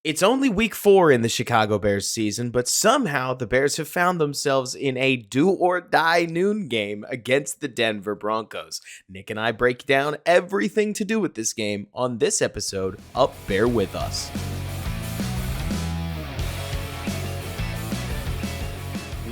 It's only week 4 in the Chicago Bears season, but somehow the Bears have found themselves in a do or die noon game against the Denver Broncos. Nick and I break down everything to do with this game on this episode of Bear With Us.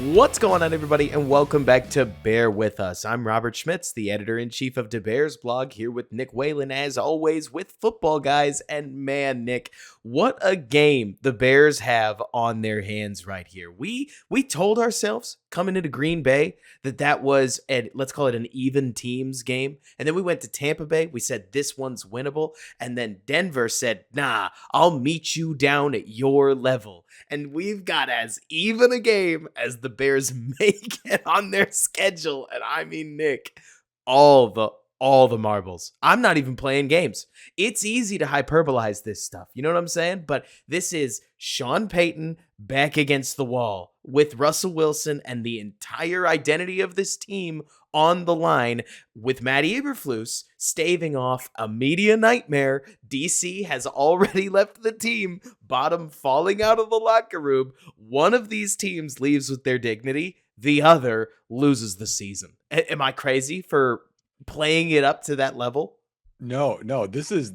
What's going on, everybody, and welcome back to Bear With Us. I'm Robert Schmitz, the editor-in-chief of the Bears blog, here with Nick Whalen, as always, with Football Guys. And man, Nick, what a game the Bears have on their hands right here. We told ourselves coming into Green Bay that was, let's call it an even teams game. And then we went to Tampa Bay. We said this one's winnable. And then Denver said, nah, I'll meet you down at your level. And we've got as even a game as the Bears make it on their schedule. And I mean, Nick, all the marbles. I'm not even playing games. It's easy to hyperbolize this stuff. You know what I'm saying? But this is Sean Payton back against the wall with Russell Wilson and the entire identity of this team on the line, with Matt Eberflus staving off a media nightmare. DC has already left the team, bottom falling out of the locker room. One of these teams leaves with their dignity. The other loses the season. Am I crazy for playing it up to that level? No, this is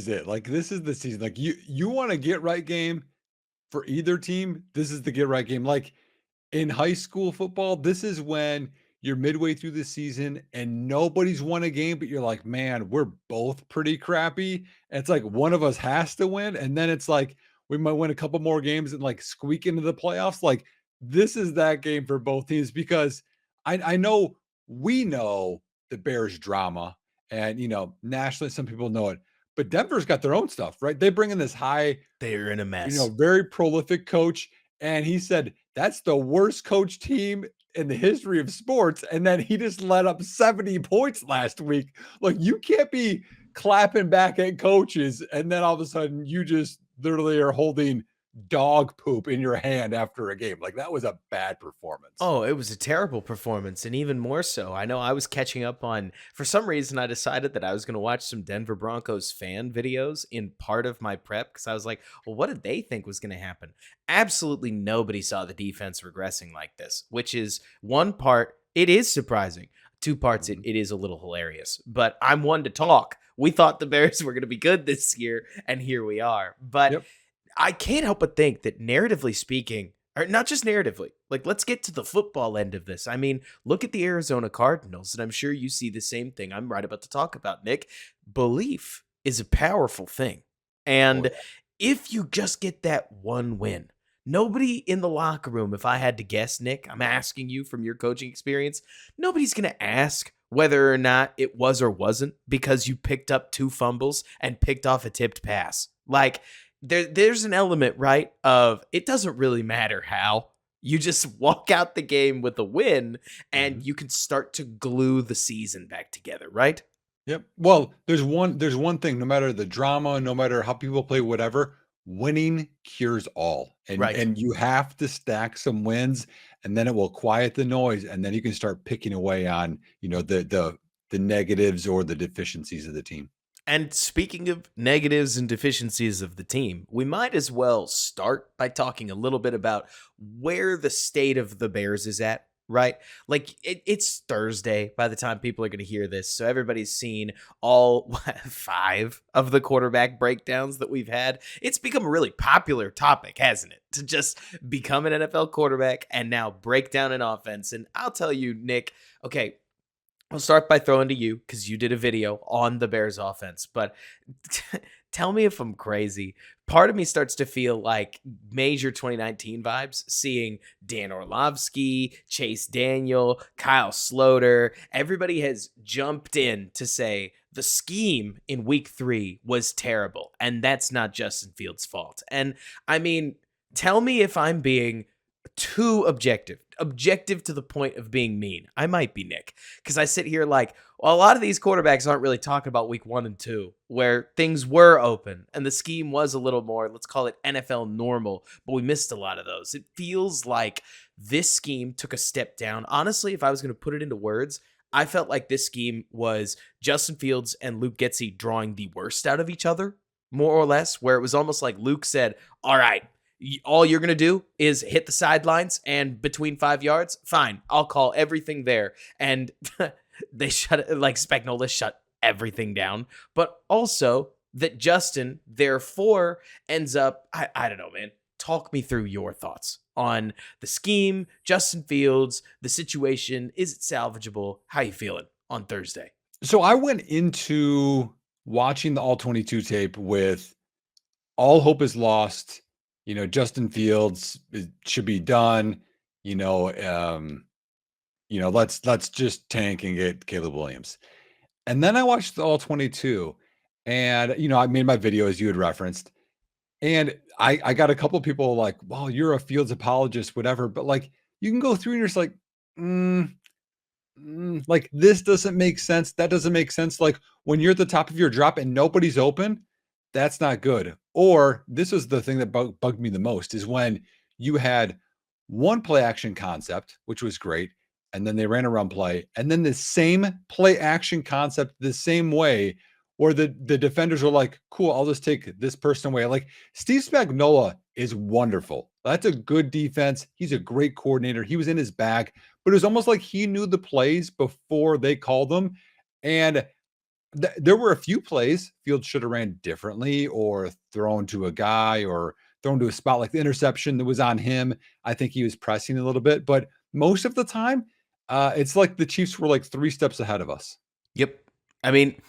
it. Like, this is the season. Like, you want a get right game for either team. This is the get right game. Like in high school football, this is when you're midway through the season and nobody's won a game, but you're like, man, we're both pretty crappy. And it's like one of us has to win. And then it's like we might win a couple more games and like squeak into the playoffs. Like, this is that game for both teams, because I know we know the Bears drama, and nationally some people know it, but Denver's got their own stuff, right? They bring in this high, They're in a mess. very prolific coach, and he said that's the worst coach team in the history of sports, and then he just let up 70 points last week. Like, you can't be clapping back at coaches and then all of a sudden you just literally are holding dog poop in your hand after a game. Like, that was a bad performance. Oh, it was a terrible performance, and even more so, I know I was catching up on, for some reason, I decided that I was going to watch some Denver Broncos fan videos in part of my prep, because I was like, well, what did they think was going to happen? Absolutely nobody saw the defense regressing like this, which is one part, it is surprising. Two parts, it is a little hilarious, but I'm one to talk. We thought the Bears were going to be good this year, and here we are. But Yep. I can't help but think that, narratively speaking, or not just narratively, like, let's get to the football end of this. I mean, look at the Arizona Cardinals, and I'm sure you see the same thing I'm right about to talk about, Nick. Belief is a powerful thing. Oh, And yeah. if you just get that one win, nobody in the locker room, if I had to guess, Nick, I'm asking you from your coaching experience, nobody's going to ask whether or not it was or wasn't because you picked up 2 fumbles and picked off a tipped pass. Like, there's an element, right, of it doesn't really matter how. You just walk out the game with a win and Mhm. you can start to glue the season back together, right? Yep. Well, there's one thing, no matter the drama, no matter how people play, whatever, winning cures all. And Right. and you have to stack some wins, and then it will quiet the noise, and then you can start picking away on, the negatives or the deficiencies of the team. And speaking of negatives and deficiencies of the team, we might as well start by talking a little bit about where the state of the Bears is at, right? Like, it's Thursday by the time people are going to hear this. So everybody's seen all 5 of the quarterback breakdowns that we've had. It's become a really popular topic, hasn't it? To just become an NFL quarterback and now break down an offense. And I'll tell you, Nick, okay, I'll start by throwing to you because you did a video on the Bears offense, but tell me if I'm crazy. Part of me starts to feel like major 2019 vibes, seeing Dan Orlovsky, Chase Daniel, Kyle Sloter. Everybody has jumped in to say the scheme in week 3 was terrible, and that's not Justin Fields' fault. And I mean, tell me if I'm being too objective to the point of being mean. I might be, Nick, because I sit here like, well, a lot of these quarterbacks aren't really talking about week 1 and 2 where things were open and the scheme was a little more, let's call it NFL normal, but we missed a lot of those. It feels like this scheme took a step down. Honestly, if I was going to put it into words, I felt like this scheme was Justin Fields and Luke Getsy drawing the worst out of each other. more or less, where it was almost like Luke said, all right, all you're going to do is hit the sidelines and between 5 yards. Fine. I'll call everything there. And they like Spagnuolo shut everything down. But also that Justin, therefore, ends up, I don't know, man. Talk me through your thoughts on the scheme, Justin Fields, the situation. Is it salvageable? How you feeling on Thursday? So I went into watching the all 22 tape with all hope is lost. Justin Fields should be done. You know, um, let's just tank and get Caleb Williams. And then I watched the all 22, and I made my video as you had referenced, and I got a couple of people like, "Well, you're a Fields apologist, whatever," but like you can go through and you're just like, mm, like this doesn't make sense. That doesn't make sense. Like when you're at the top of your drop and nobody's open, that's not good. Or this was the thing that bugged me the most is when you had one play action concept, which was great, and then they ran a run play, and then the same play action concept the same way, or the defenders were like, "Cool, I'll just take this person away." Like Steve Spagnuolo is wonderful. That's a good defense. He's a great coordinator. He was in his bag, but it was almost like he knew the plays before they called them, and there were a few plays Fields should have ran differently or thrown to a guy or thrown to a spot like the interception that was on him. I think he was pressing a little bit, but most of the time, it's like the Chiefs were like 3 steps ahead of us. Yep. I mean,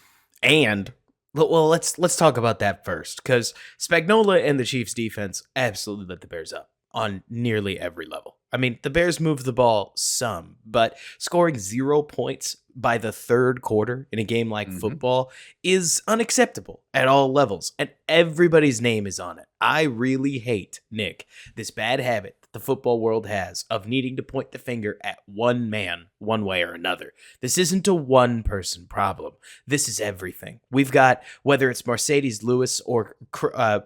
and well, let's talk about that first, because Spagnola and the Chiefs defense absolutely lit the Bears up on nearly every level. I mean, the Bears moved the ball some, but scoring 0 points by the third quarter in a game like football is unacceptable at all levels, and everybody's name is on it. I really hate, Nick, this bad habit that the football world has of needing to point the finger at one man one way or another. This isn't a one person problem. This is everything. We've got, whether it's Mercedes Lewis or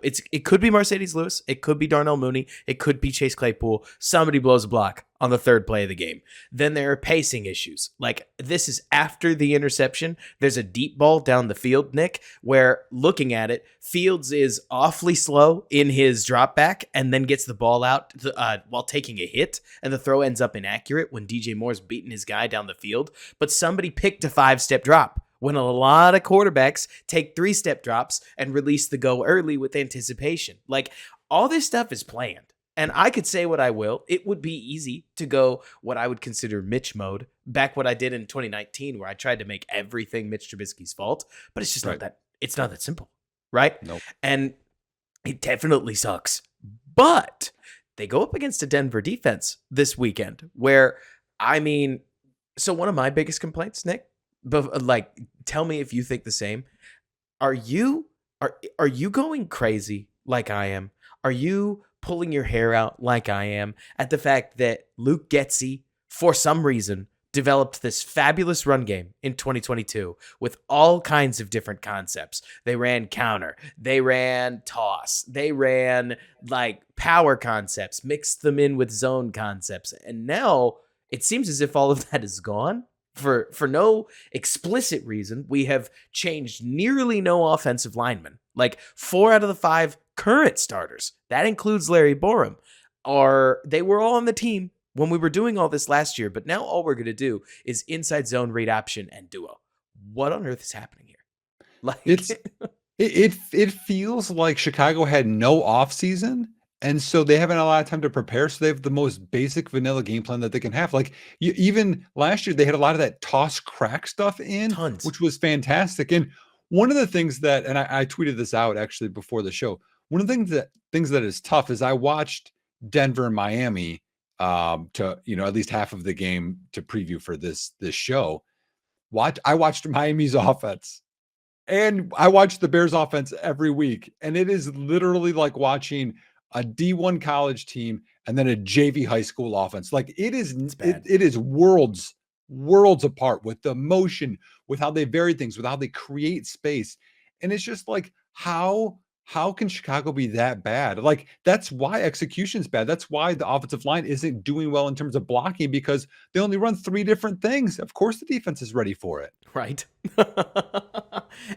it could be Mercedes Lewis, it could be Darnell Mooney, it could be Chase Claypool. Somebody blows a block on the third play of the game. Then there are pacing issues. Like, this is after the interception. There's a deep ball down the field, Nick, where looking at it, Fields is awfully slow in his drop back and then gets the ball out while taking a hit, and the throw ends up inaccurate when DJ Moore's beating his guy down the field. But somebody picked a 5-step drop when a lot of quarterbacks take 3-step drops and release the go early with anticipation. Like, all this stuff is planned. And I could say what I will. It would be easy to go what I would consider Mitch mode, back what I did in 2019, where I tried to make everything Mitch Trubisky's fault. But it's just not that. It's not that simple, right? Nope. And it definitely sucks. But they go up against a Denver defense this weekend, where, I mean, so one of my biggest complaints, Nick, but like, tell me if you think the same. Are you going crazy like I am? Are you pulling your hair out like I am at the fact that Luke Getsy, for some reason, developed this fabulous run game in 2022 with all kinds of different concepts? They ran counter, they ran toss, they ran like power concepts, mixed them in with zone concepts. And now it seems as if all of that is gone. For no explicit reason, we have changed nearly no offensive linemen. Like 4 out of the 5 current starters, that includes Larry Borum, they were all on the team when we were doing all this last year, but now all we're going to do is inside zone, read option, and duo. What on earth is happening here? Like, it feels like Chicago had no offseason, and so they haven't had a lot of time to prepare. So they have the most basic vanilla game plan that they can have. Like even last year, they had a lot of that toss crack stuff in, tons. which was fantastic. And one of the things that, and I tweeted this out actually before the show, one of the things that is tough is I watched Denver and Miami to at least half of the game to preview for this show. I watched Miami's offense. And I watch the Bears offense every week, and it is literally like watching a D1 college team and then a JV high school offense. Like it is worlds apart with the motion, with how they vary things, with how they create space. And it's just like, how how can Chicago be that bad? Like, that's why execution's bad. That's why the offensive line isn't doing well in terms of blocking because they only run 3 different things. Of course, the defense is ready for it. Right.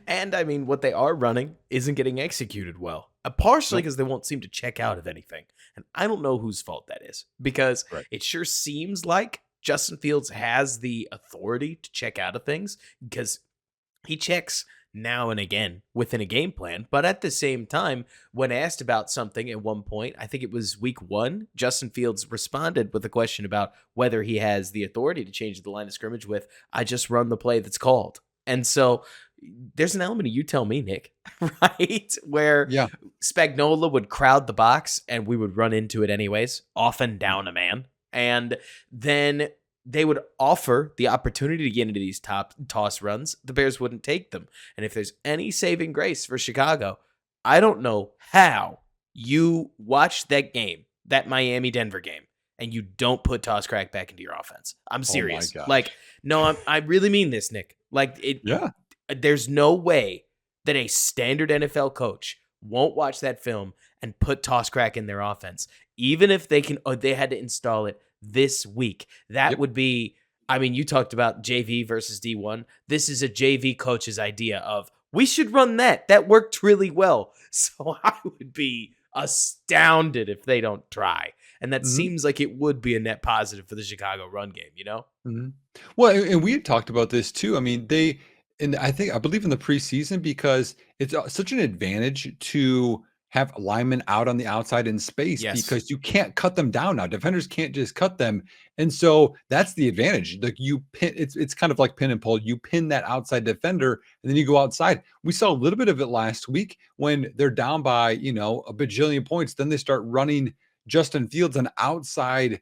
And I mean, what they are running isn't getting executed well. Partially Nope. because they won't seem to check out of anything. And I don't know whose fault that is because Right. it sure seems like Justin Fields has the authority to check out of things because he checks now and again within a game plan. But at the same time, when asked about something at one point, I think it was week 1, Justin Fields responded with a question about whether he has the authority to change the line of scrimmage with, I just run the play that's called. And so there's an element of you tell me, Nick, right? Where Yeah. Spagnola would crowd the box and we would run into it anyways, often down a man. And then they would offer the opportunity to get into these top toss runs. The Bears wouldn't take them. And if there's any saving grace for Chicago, I don't know how you watch that game, that Miami Denver game, and you don't put toss crack back into your offense. I'm Oh my serious. Like, gosh. no, I really mean this, Nick. Like Yeah. there's no way that a standard NFL coach won't watch that film and put toss crack in their offense, even if they can. They had to install it this week. That Yep. would be. I mean, you talked about JV versus D1. This is a JV coach's idea of we should run that. That worked really well. So I would be astounded if they don't try. And that Mhm. seems like it would be a net positive for the Chicago run game, you know? Mhm. Well, and we had talked about this too. I mean, and I believe in the preseason because it's such an advantage to have linemen out on the outside in space Yes. because you can't cut them down now. Defenders can't just cut them, and so that's the advantage. Like you pin, it's kind of like pin and pull. You pin that outside defender, and then you go outside. We saw a little bit of it last week when they're down by a bajillion points. Then they start running Justin Fields on outside,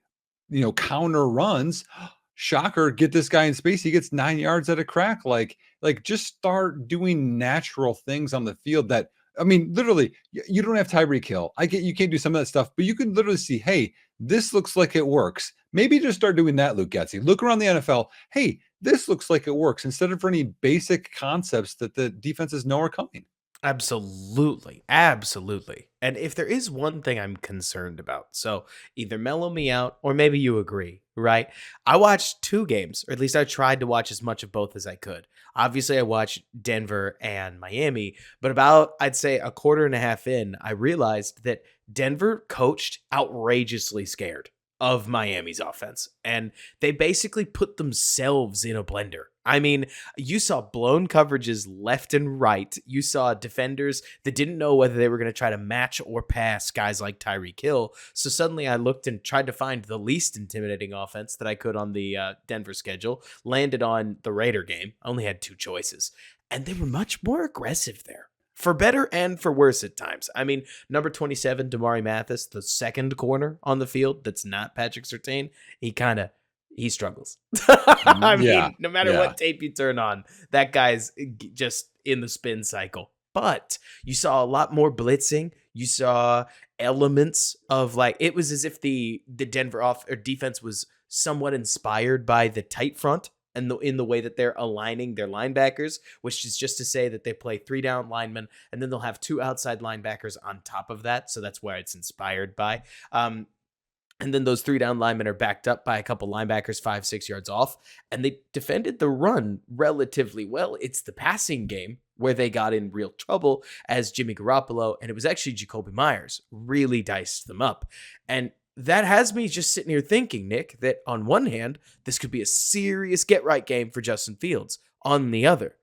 counter runs. Shocker, get this guy in space. He gets 9 yards at a crack. Like just start doing natural things on the field that I mean, literally, you don't have Tyreek Hill. I get you can't do some of that stuff, but you can literally see, hey, this looks like it works. Maybe just start doing that, Luke Getzey. Look around the NFL. Hey, this looks like it works instead of for any basic concepts that the defenses know are coming. Absolutely. Absolutely. And if there is one thing I'm concerned about, so either mellow me out or maybe you agree, right? I watched 2 games, or at least I tried to watch as much of both as I could. Obviously, I watched Denver and Miami, but about, I'd say, a quarter and a half in, I realized that Denver coached outrageously scared of Miami's offense. And they basically put themselves in a blender. I mean, you saw blown coverages left and right. You saw defenders that didn't know whether they were going to try to match or pass guys like Tyreek Hill. So suddenly I looked and tried to find the least intimidating offense that I could on the Denver schedule, landed on the Raider game. I only had 2 choices. And they were much more aggressive there. For better and for worse at times. I mean, number 27, Damari Mathis, the second corner on the field that's not Patrick Surtain, he struggles. I Yeah. mean, no matter Yeah. what tape you turn on, that guy's just in the spin cycle. But you saw a lot more blitzing. You saw elements of like it was as if the Denver off or defense was somewhat inspired by the tight front and in the way that they're aligning their linebackers, which is just to say that they play 3 down linemen and then they'll have 2 outside linebackers on top of that. So that's where it's inspired by. And then those 3 down linemen are backed up by a couple linebackers 5-6 yards off. And they defended the run relatively well. It's the passing game where they got in real trouble as Jimmy Garoppolo, and it was actually Jacoby Myers, really diced them up. And that has me just sitting here thinking, Nick, that on one hand, this could be a serious get right game for Justin Fields. On the other,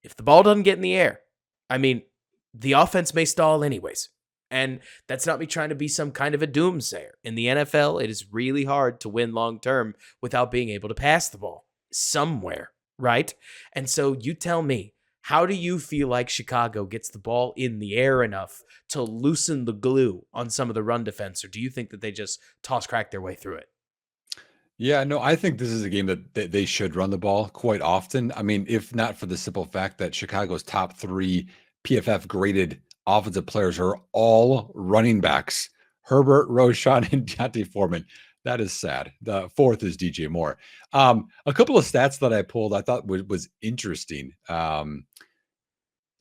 if the ball doesn't get in the air, I mean, the offense may stall anyways. And that's not me trying to be some kind of a doomsayer. In the NFL, it is really hard to win long term without being able to pass the ball somewhere, right? And so you tell me, how do you feel like Chicago gets the ball in the air enough to loosen the glue on some of the run defense? Or do you think that they just toss crack their way through it? Yeah, no, I think this is a game that they should run the ball quite often. I mean, if not for the simple fact that Chicago's top 3 PFF graded offensive players are all running backs. Herbert, Roshan, and Deontay Foreman. That is sad. The fourth is DJ Moore. A couple of stats that I pulled I thought was interesting.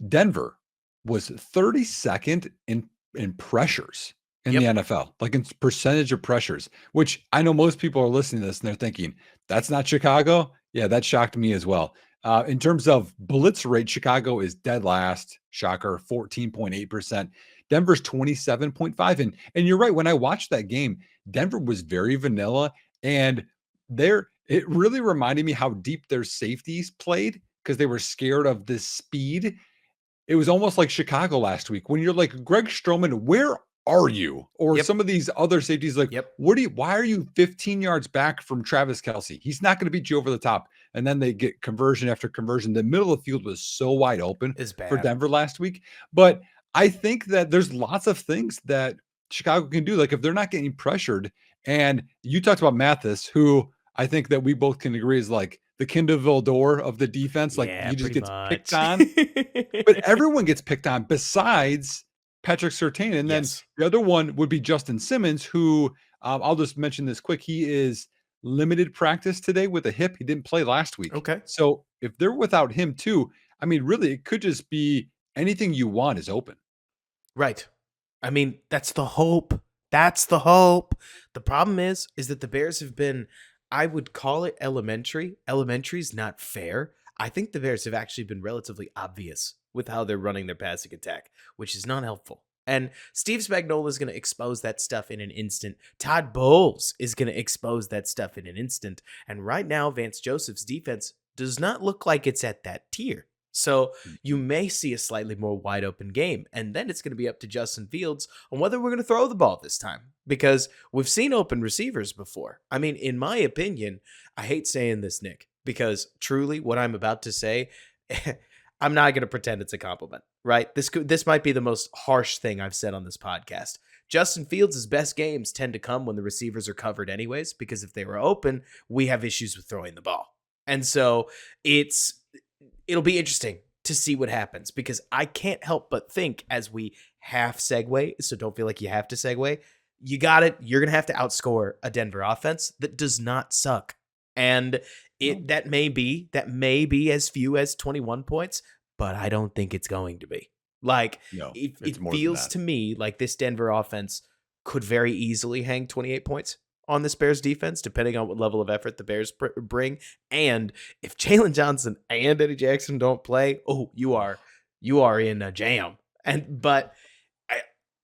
Denver. was 32nd in pressures in the Yep. NFL, like in percentage of pressures, which I know most people are listening to this and they're thinking, that's not Chicago. Yeah, that shocked me as well. In terms of blitz rate, Chicago is dead last. Shocker, 14.8%. Denver's 27.5. And you're right. When I watched that game, Denver was very vanilla. And it really reminded me how deep their safeties played because they were scared of this speed. It was almost like Chicago last week when you're like, Greg Stroman, where are you? Or Yep. some of these other safeties, like, Yep. why are you 15 yards back from Travis Kelce? He's not going to beat you over the top. And then they get conversion after conversion. The middle of the field was so wide open Is for bad. Denver last week. But I think that there's lots of things that Chicago can do. Like if they're not getting pressured, and you talked about Mathis, who I think that we both can agree is like the Kindle door of the defense. Like Yeah, he just pretty gets picked much. on, but everyone gets picked on besides Patrick Surtain. And then Yes. the other one would be Justin Simmons, who I'll just mention this quick. He is limited practice today with a hip. He didn't play last week. Okay. So if they're without him too, I mean, really, it could just be anything you want is open. Right. I mean, that's the hope. That's the hope. The problem is that the Bears have been, I would call it elementary. Elementary is not fair. I think the Bears have actually been relatively obvious with how they're running their passing attack, which is not helpful. And Steve Spagnuolo is going to expose that stuff in an instant. Todd Bowles is going to expose that stuff in an instant. And right now, Vance Joseph's defense does not look like it's at that tier. So you may see a slightly more wide open game. And then it's going to be up to Justin Fields on whether we're going to throw the ball this time, because we've seen open receivers before. I mean, in my opinion, I hate saying this, Nick, because truly what I'm about to say, I'm not going to pretend it's a compliment, right? This might be the most harsh thing I've said on this podcast. Justin Fields' best games tend to come when the receivers are covered anyways, because if they were open, we have issues with throwing the ball. And so it'll be interesting to see what happens, because I can't help but think, as we half segue, so don't feel like you have to segue, you got it. You're going to have to outscore a Denver offense that does not suck. And that may be as few as 21 points, but I don't think it's going to be. Like, No, it it's more than feels that. to me like this Denver offense could very easily hang 28 points on this Bears defense, depending on what level of effort the Bears bring. And if Jalen Johnson and Eddie Jackson don't play, you are in a jam. But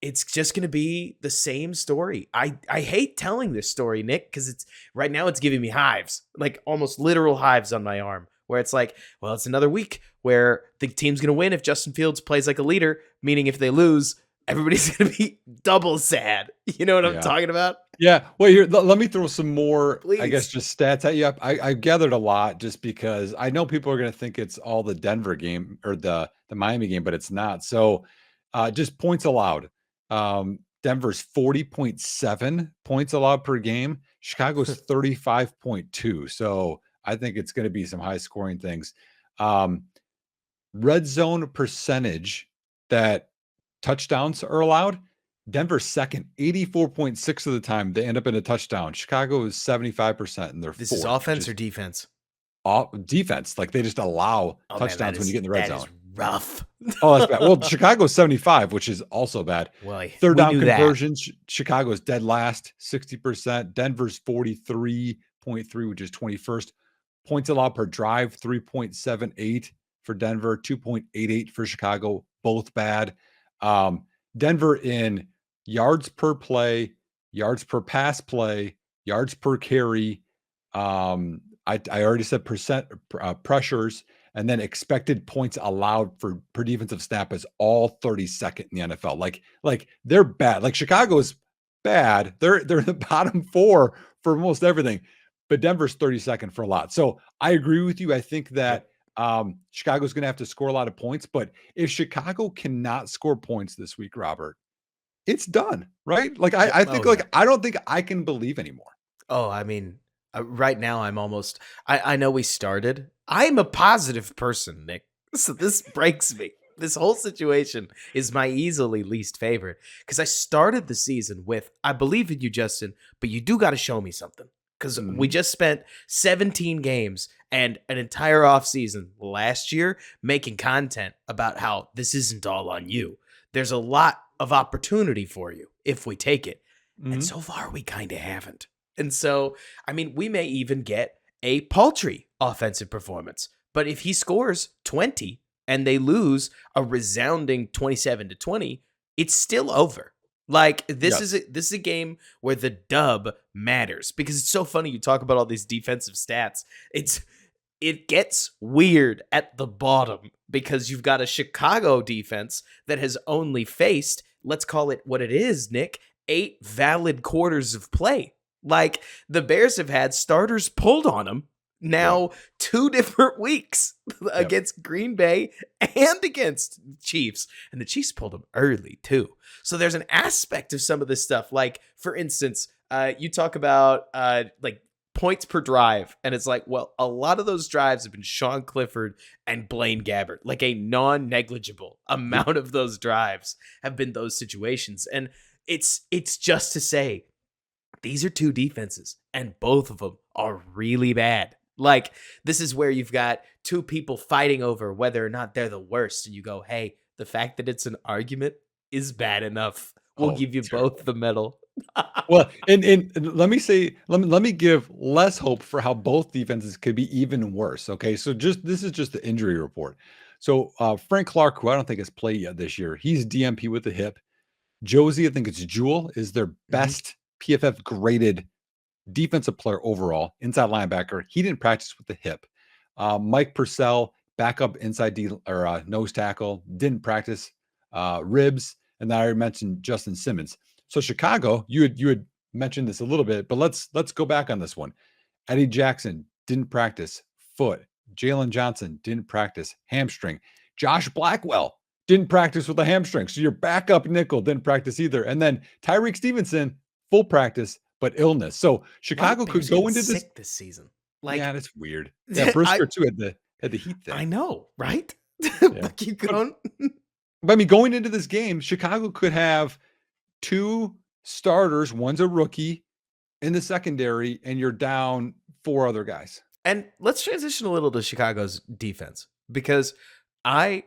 it's just going to be the same story. I hate telling this story, Nick, because it's right now it's giving me hives, like almost literal hives on my arm, where it's like, well, it's another week where the team's going to win if Justin Fields plays like a leader, meaning if they lose, everybody's going to be double sad. You know what I'm talking about? Yeah. Well, here, let me throw some more, I guess, Please. just stats at you. I gathered a lot just because I know people are going to think it's all the Denver game or the Miami game, but it's not. So just points allowed. Denver's 40.7 points allowed per game. Chicago's 35.2. So I think it's going to be some high scoring things. Red zone percentage that touchdowns are allowed. Denver's second, 84.6 of the time they end up in a touchdown. Chicago is 75%, and they're This is fourth, which offense is or defense? defense. Like they just allow Oh man, touchdowns when you get in the red that is zone. rough. Oh, that's bad. Well, Chicago's 75, which is also bad. Well, Third we down knew that. conversions, Chicago's dead last, 60%. Denver's 43.3, which is 21st. Points allowed per drive, 3.78 for Denver, 2.88 for Chicago, both bad. Denver in yards per play, yards per pass play, yards per carry. I already said percent pressures, and then expected points allowed for per defensive snap is all 32nd in the NFL. Like they're bad. Like Chicago's bad. They're in the bottom four for most everything, but Denver's 32nd for a lot. So I agree with you. I think that Chicago's going to have to score a lot of points, but if Chicago cannot score points this week, Robert, it's done, right? Like I think I don't think I can believe anymore. Oh, I mean, right now I'm almost. I know we started. I'm a positive person, Nick. So this breaks me. This whole situation is my easily least favorite, because I started the season with, I believe in you, Justin, but you do got to show me something. because we Mhm. just spent 17 games and an entire offseason last year making content about how this isn't all on you. There's a lot of opportunity for you if we take it. And Mhm. so far, we kind of haven't. And so, I mean, we may even get a paltry offensive performance. But if he scores 20 and they lose a resounding 27-20, it's still over. Like Yes. this is a game where the dub matters because it's so funny you talk about all these defensive stats. It gets weird at the bottom because you've got a Chicago defense that has only faced, let's call it what it is, Nick, 8 valid quarters of play. Like the Bears have had starters pulled on them Yep. now 2 different weeks Yep. against Green Bay and against Chiefs. And the Chiefs pulled them early too. So there's an aspect of some of this stuff. Like, for instance, you talk about like points per drive. And it's like, well, a lot of those drives have been Sean Clifford and Blaine Gabbert. Like a non-negligible Yep. amount of those drives have been those situations. And it's just to say these are two defenses, and both of them are really bad. Like, this is where you've got two people fighting over whether or not they're the worst. And you go, hey, the fact that it's an argument is bad enough. We'll Oh, give you both terrible. the medal. Well, and let me say, let me give less hope for how both defenses could be even worse. Okay, so just this is just the injury report. So Frank Clark, who I don't think has played yet this year, he's DMP with the hip. Josie, I think it's Jewel, is their Mhm. best PFF graded defensive player overall, inside linebacker. He didn't practice with the hip. Mike Purcell, backup inside or nose tackle, didn't practice ribs. And then I already mentioned Justin Simmons. So Chicago, you had mentioned this a little bit, but let's go back on this one. Eddie Jackson didn't practice foot. Jalen Johnson didn't practice hamstring. Josh Blackwell didn't practice with a hamstring. So your backup nickel didn't practice either. And then Tyreek Stevenson, full practice, but illness. So A lot of Chicago could Bears go getting into this. sick this season. Yeah, Like, that's weird. Yeah, Brisker I too had the heat I thing. know, right? Yeah. But keep But, going. but I mean, going into this game, Chicago could have two starters, one's a rookie in the secondary, and you're down four other guys. And let's transition a little to Chicago's defense because I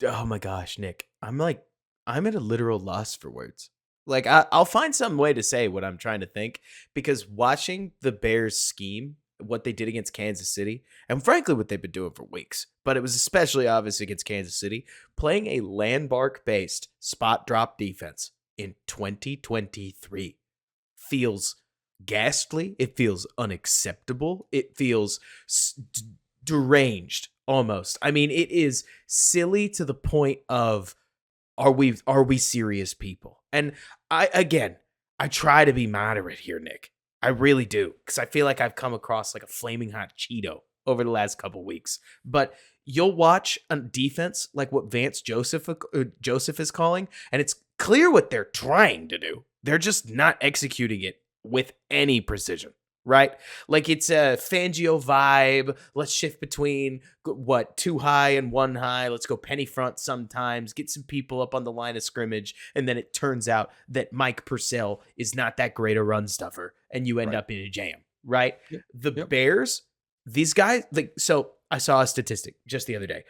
oh my gosh, Nick, I'm at a literal loss for words. Like I'll find some way to say what I'm trying to think because watching the Bears scheme, what they did against Kansas City, and frankly what they've been doing for weeks, but it was especially obvious against Kansas City, playing a landmark based spot drop defense in 2023 feels ghastly. It feels unacceptable. It feels deranged almost. I mean, it is silly to the point of are we serious people? And I try to be moderate here, Nick. I really do because I feel like I've come across like a flaming hot Cheeto over the last couple weeks. But you'll watch a defense like what Joseph is calling, and it's clear what they're trying to do. They're just not executing it with any precision, right? Like it's a Fangio vibe. Let's shift between what, two high and one high. Let's go penny front sometimes, get some people up on the line of scrimmage. And then it turns out that Mike Purcell is not that great a run stuffer. And you end Right. up in a jam, right? Yep. The Yep. Bears, these guys, like, so I saw a statistic just the other day.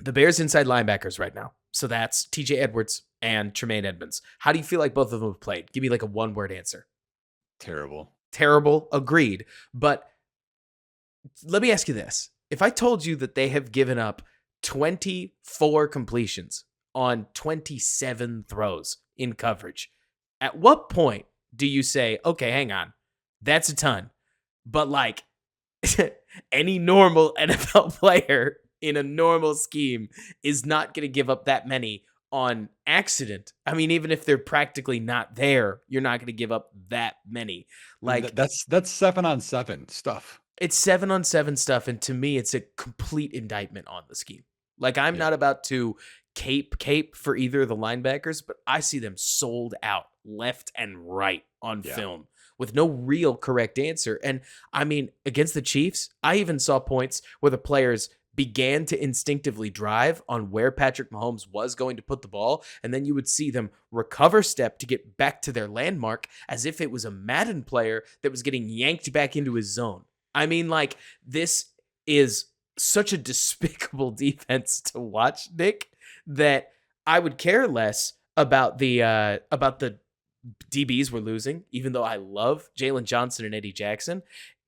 The Bears inside linebackers right now. So that's TJ Edwards and Tremaine Edmonds. How do you feel like both of them have played? Give me like a one word answer. Terrible. Terrible, agreed. But let me ask you this. If I told you that they have given up 24 completions on 27 throws in coverage, at what point do you say, okay, hang on, that's a ton? But like any normal NFL player in a normal scheme is not going to give up that many on accident. I mean, even if they're practically not there, you're not going to give up that many. And Like, that's 7-on-7 stuff. it's 7-on-7 stuff, and to me, it's a complete indictment on the scheme. Like, I'm Yeah. not about to cape for either of the linebackers, but I see them sold out left and right on Yeah. film with no real correct answer. And I mean, against the Chiefs, I even saw points where the players began to instinctively drive on where Patrick Mahomes was going to put the ball, and then you would see them recover step to get back to their landmark as if it was a Madden player that was getting yanked back into his zone. I mean, like, this is such a despicable defense to watch, Nick, that I would care less about the DBs we're losing, even though I love Jalen Johnson and Eddie Jackson,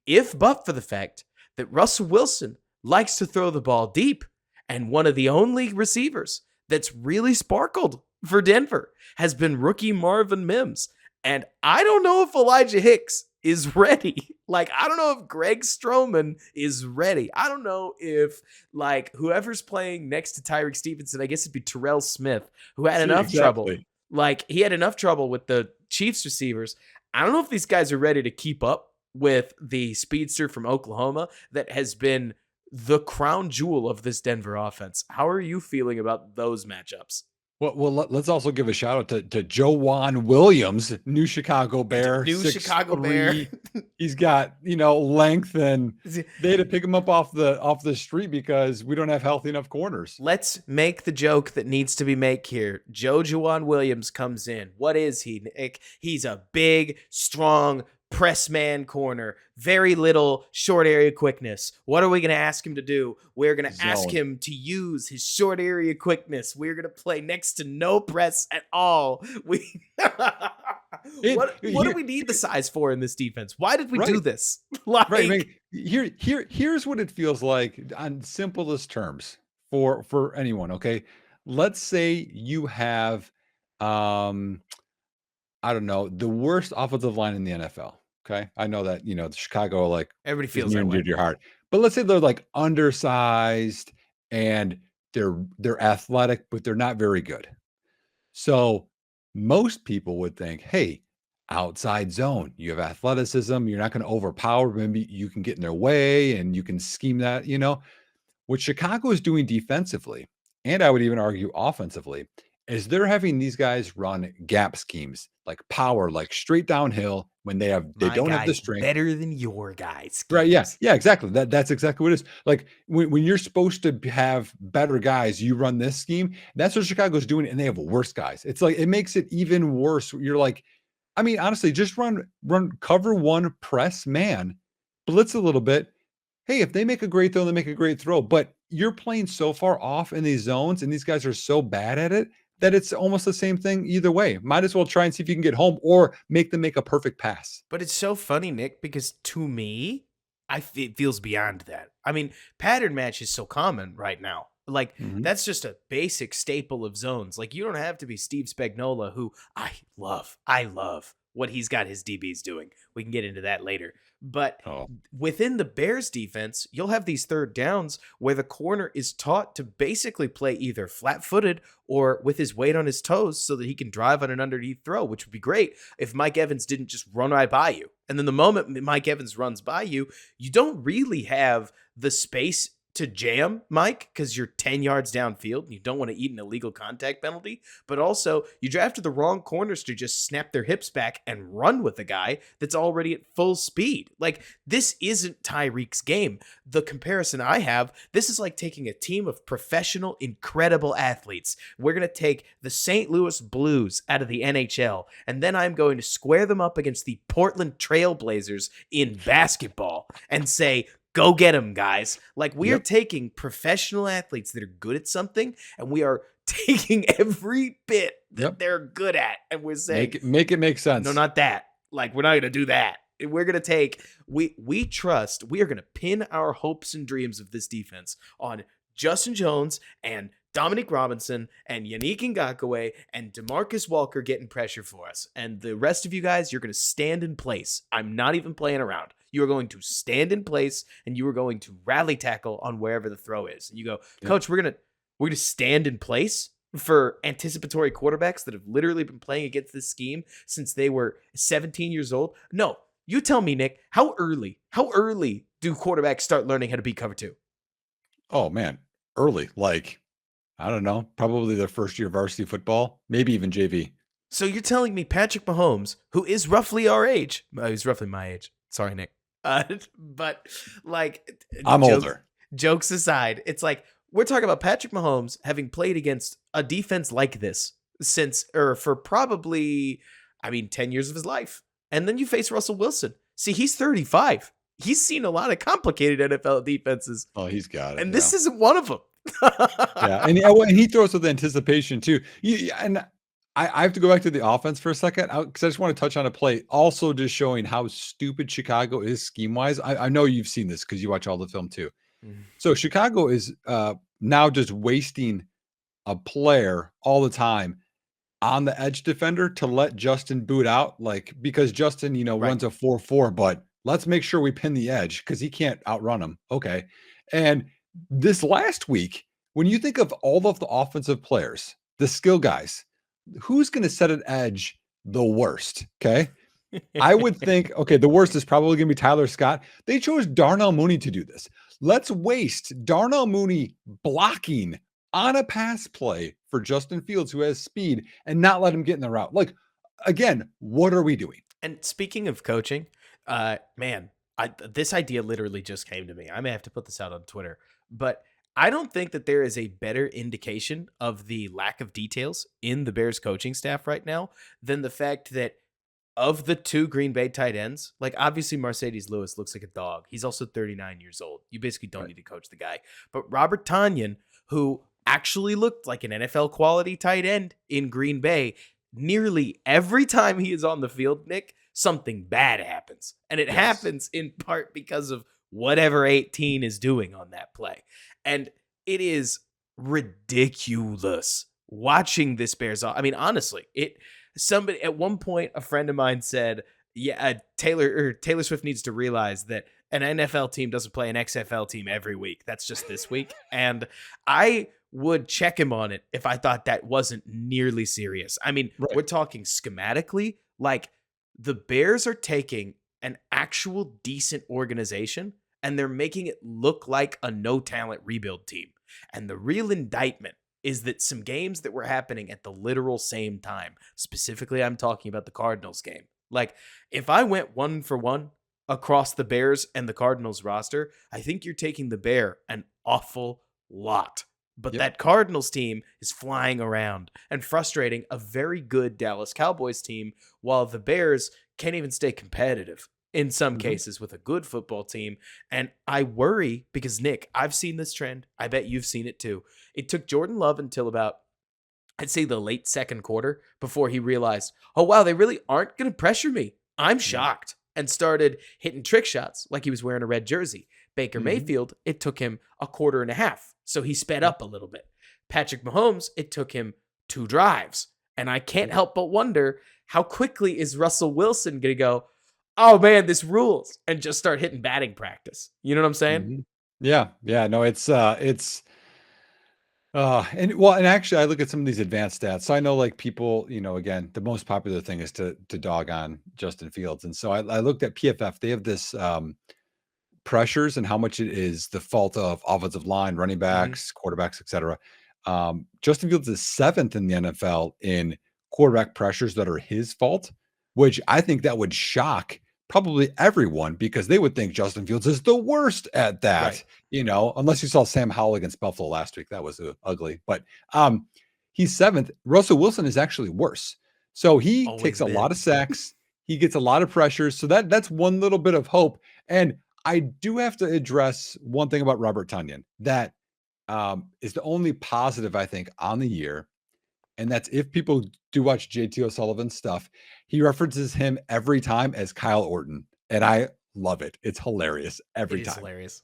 if but for the fact that Russell Wilson likes to throw the ball deep, and one of the only receivers that's really sparkled for Denver has been rookie Marvin Mims. And I don't know if Elijah Hicks is ready. Like, I don't know if Greg Stroman is ready. I don't know if, like, whoever's playing next to Tyreek Stevenson, I guess it'd be Terrell Smith, who had enough trouble. Like, he had enough trouble with the Chiefs receivers. I don't know if these guys are ready to keep up with the speedster from Oklahoma that has been the crown jewel of this Denver offense. How are you feeling about those matchups? Well, let's also give a shout out to Joanne Williams, new Chicago Bear. New Chicago Bear. He's got, length, and they had to pick him up off the street because we don't have healthy enough corners. Let's make the joke that needs to be made here. Joanne Williams comes in. What is he, Nick? He's a big, strong press man corner, very little short area quickness. What are we going to ask him to do? We're going to ask him to use his short area quickness. We're going to play next to no press at all. What do we need the size for in this defense? Why did we do this? Right. Here's what it feels like on simplest terms for anyone. Okay. Let's say you have, I don't know, the worst offensive line in the NFL. Okay. I know that, the Chicago, like, everybody feels near that and way dear to your heart, but let's say they're like undersized and they're athletic, but they're not very good. So most people would think, hey, outside zone, you have athleticism, you're not going to overpower, maybe you can get in their way and you can scheme that. What Chicago is doing defensively, and I would even argue offensively, is they're having these guys run gap schemes, like power, like straight downhill when they don't have the strength. Better than your guys. Right. Yeah. Yeah, exactly. That's exactly what it is. Like when you're supposed to have better guys, you run this scheme. That's what Chicago's doing, and they have worse guys. It's like, it makes it even worse. You're like, I mean, honestly, just run cover one, press man, blitz a little bit. Hey, if they make a great throw, they make a great throw. But you're playing so far off in these zones, and these guys are so bad at it that it's almost the same thing either way. Might as well try and see if you can get home or make them make a perfect pass. But it's so funny, Nick, because to me, it feels beyond that. I mean, pattern match is so common right now. Like, that's just a basic staple of zones. Like, you don't have to be Steve Spagnuolo, who I love what he's got his DBs doing. We can get into that later. But within the Bears defense, you'll have these third downs where the corner is taught to basically play either flat-footed or with his weight on his toes so that he can drive on an underneath throw, which would be great if Mike Evans didn't just run right by you. And then the moment Mike Evans runs by you, you don't really have the space to jam Mike because you're 10 yards downfield and you don't want to eat an illegal contact penalty, but also you drafted the wrong corners to just snap their hips back and run with a guy that's already at full speed. Like, this isn't Tyreek's game. The comparison I have, this is like taking a team of professional, incredible athletes. We're going to take the St. Louis Blues out of the NHL, and then I'm going to square them up against the Portland Trail Blazers in basketball and say, go get them, guys. Like, we are taking professional athletes that are good at something, and we are taking every bit that they're good at, and we're saying, make it make sense. No, not that. Like, we're not going to do that. We're going to take, we are going to pin our hopes and dreams of this defense on Justin Jones and Dominic Robinson and Yannick Ngakoue and DeMarcus Walker getting pressure for us. And the rest of you guys, you're going to stand in place. I'm not even playing around. You are going to stand in place and you are going to rally tackle on wherever the throw is. And you go, Coach, we're going to stand in place for anticipatory quarterbacks that have literally been playing against this scheme since they were 17 years old. No, you tell me, Nick, how early do quarterbacks start learning how to beat cover two? Oh man, early. Like, I don't know, probably their first year of varsity football, maybe even JV. So you're telling me Patrick Mahomes, who is roughly our age, he's roughly my age. Sorry, Nick. But like, I'm older. Jokes aside, it's like we're talking about Patrick Mahomes having played against a defense like this since, or for probably, I mean, 10 years of his life. And then you face Russell Wilson. See, he's 35. He's seen a lot of complicated NFL defenses, Oh, he's got it. and Yeah. this isn't one of them. Yeah. And he throws with anticipation too. And I have to go back to the offense for a second because I just want to touch on a play. Also, just showing how stupid Chicago is scheme wise. I know you've seen this because you watch all the film too. So Chicago is now just wasting a player all the time on the edge defender to let Justin boot out, like because Justin, Right. runs a 4-4, but let's make sure we pin the edge because he can't outrun him. Okay. And this last week, when you think of all of the offensive players, the skill guys, who's going to set an edge the worst? Okay. I would think, okay, the worst is probably going to be Tyler Scott. They chose Darnell Mooney to do this. Let's waste Darnell Mooney blocking on a pass play for Justin Fields, who has speed, and not let him get in the route. Like, again, what are we doing? And speaking of coaching, man, this idea literally just came to me. I may have to put this out on Twitter, but I don't think that there is a better indication of the lack of details in the Bears coaching staff right now than the fact that of the two Green Bay tight ends, like obviously Mercedes Lewis looks like a dog. He's also 39 years old. You basically don't need to coach the guy. But Robert Tonyan, who actually looked like an NFL quality tight end in Green Bay, nearly every time he is on the field, Nick, something bad happens. And it happens in part because of whatever 18 is doing on that play. And it is ridiculous watching this Bears. I mean, honestly, somebody at one point, a friend of mine said, yeah, Taylor Swift needs to realize that an NFL team doesn't play an XFL team every week. That's just this week. And I would check him on it if I thought that wasn't nearly serious. I mean, we're talking schematically, like the Bears are taking an actual decent organization and they're making it look like a no talent rebuild team. And the real indictment is that some games that were happening at the literal same time, specifically, I'm talking about the Cardinals game. Like, if I went 1-for-1 across the Bears and the Cardinals roster, I think you're taking the Bear an awful lot. But that Cardinals team is flying around and frustrating a very good Dallas Cowboys team, while the Bears can't even stay competitive in some cases with a good football team. And I worry because, Nick, I've seen this trend. I bet you've seen it too. It took Jordan Love until about, I'd say, the late second quarter before he realized, oh, wow, they really aren't going to pressure me. I'm shocked. And started hitting trick shots like he was wearing a red jersey. Baker Mayfield, it took him a quarter and a half. So he sped up a little bit. Patrick Mahomes, it took him 2 drives. And I can't help but wonder, how quickly is Russell Wilson going to go, oh man, this rules, and just start hitting batting practice? You know what I'm saying? Yeah. No, and actually I look at some of these advanced stats. So I know, like, people, again, the most popular thing is to dog on Justin Fields. And so I looked at PFF. They have this pressures and how much it is the fault of offensive line, running backs, quarterbacks, etc. Justin Fields is 7th in the NFL in quarterback pressures that are his fault, which I think that would shock probably everyone, because they would think Justin Fields is the worst at that, unless you saw Sam Howell against Buffalo last week. That was ugly, but he's 7th. Russell Wilson is actually worse. So he takes a lot of sacks. He gets a lot of pressures. So that's one little bit of hope. And I do have to address one thing about Robert Tonyan that is the only positive, I think, on the year. And that's, if people do watch JT O'Sullivan's stuff, he references him every time as Kyle Orton. And I love it. It's hilarious every time. Hilarious.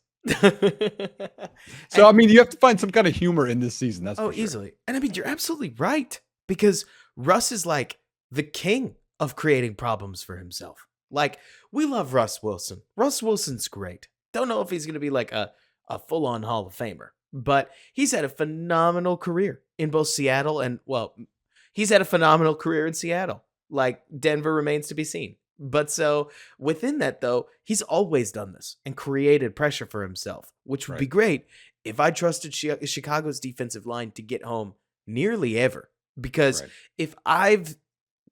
So, I mean, you have to find some kind of humor in this season. That's for sure. Easily. And I mean, you're absolutely right, because Russ is like the king of creating problems for himself. Like, we love Russ Wilson. Russ Wilson's great. Don't know if he's going to be like a full-on Hall of Famer, but he's had a phenomenal career in both Seattle and, well, he's had a phenomenal career in Seattle. Like, Denver remains to be seen. But so within that, though, he's always done this and created pressure for himself, which would be great if I trusted Chicago's defensive line to get home nearly ever. Because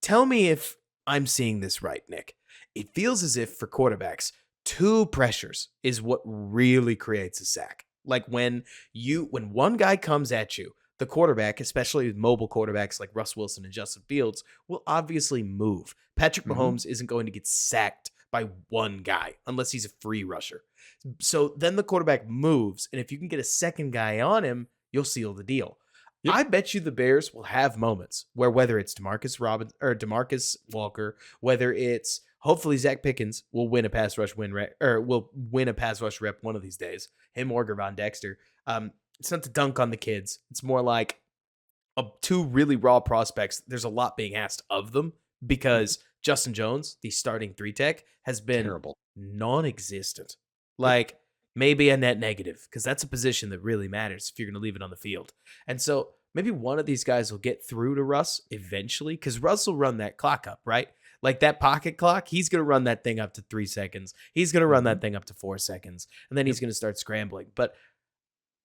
tell me if I'm seeing this right, Nick. It feels as if for quarterbacks, 2 pressures is what really creates a sack. Like when one guy comes at you, the quarterback, especially mobile quarterbacks like Russ Wilson and Justin Fields, will obviously move. Patrick Mhm. Mahomes isn't going to get sacked by one guy unless he's a free rusher. So then the quarterback moves, and if you can get a second guy on him, you'll seal the deal. Yep. I bet you the Bears will have moments where whether it's Demarcus Robin or Demarcus Walker, whether it's hopefully Zach Pickens will win a pass rush win rep, or will win a pass rush rep one of these days. Him or Gervon Dexter. It's not to dunk on the kids. It's more like two really raw prospects. There's a lot being asked of them Mhm. because Justin Jones, the starting three tech, has been Terrible. non-existent. Yep. Like maybe a net negative because that's a position that really matters if you're going to leave it on the field. And so maybe one of these guys will get through to Russ eventually because Russ will run that clock up, right? Like that pocket clock, he's going to run that thing up to 3 seconds. He's going to run Mhm. that thing up to 4 seconds. And then Yep. he's going to start scrambling. But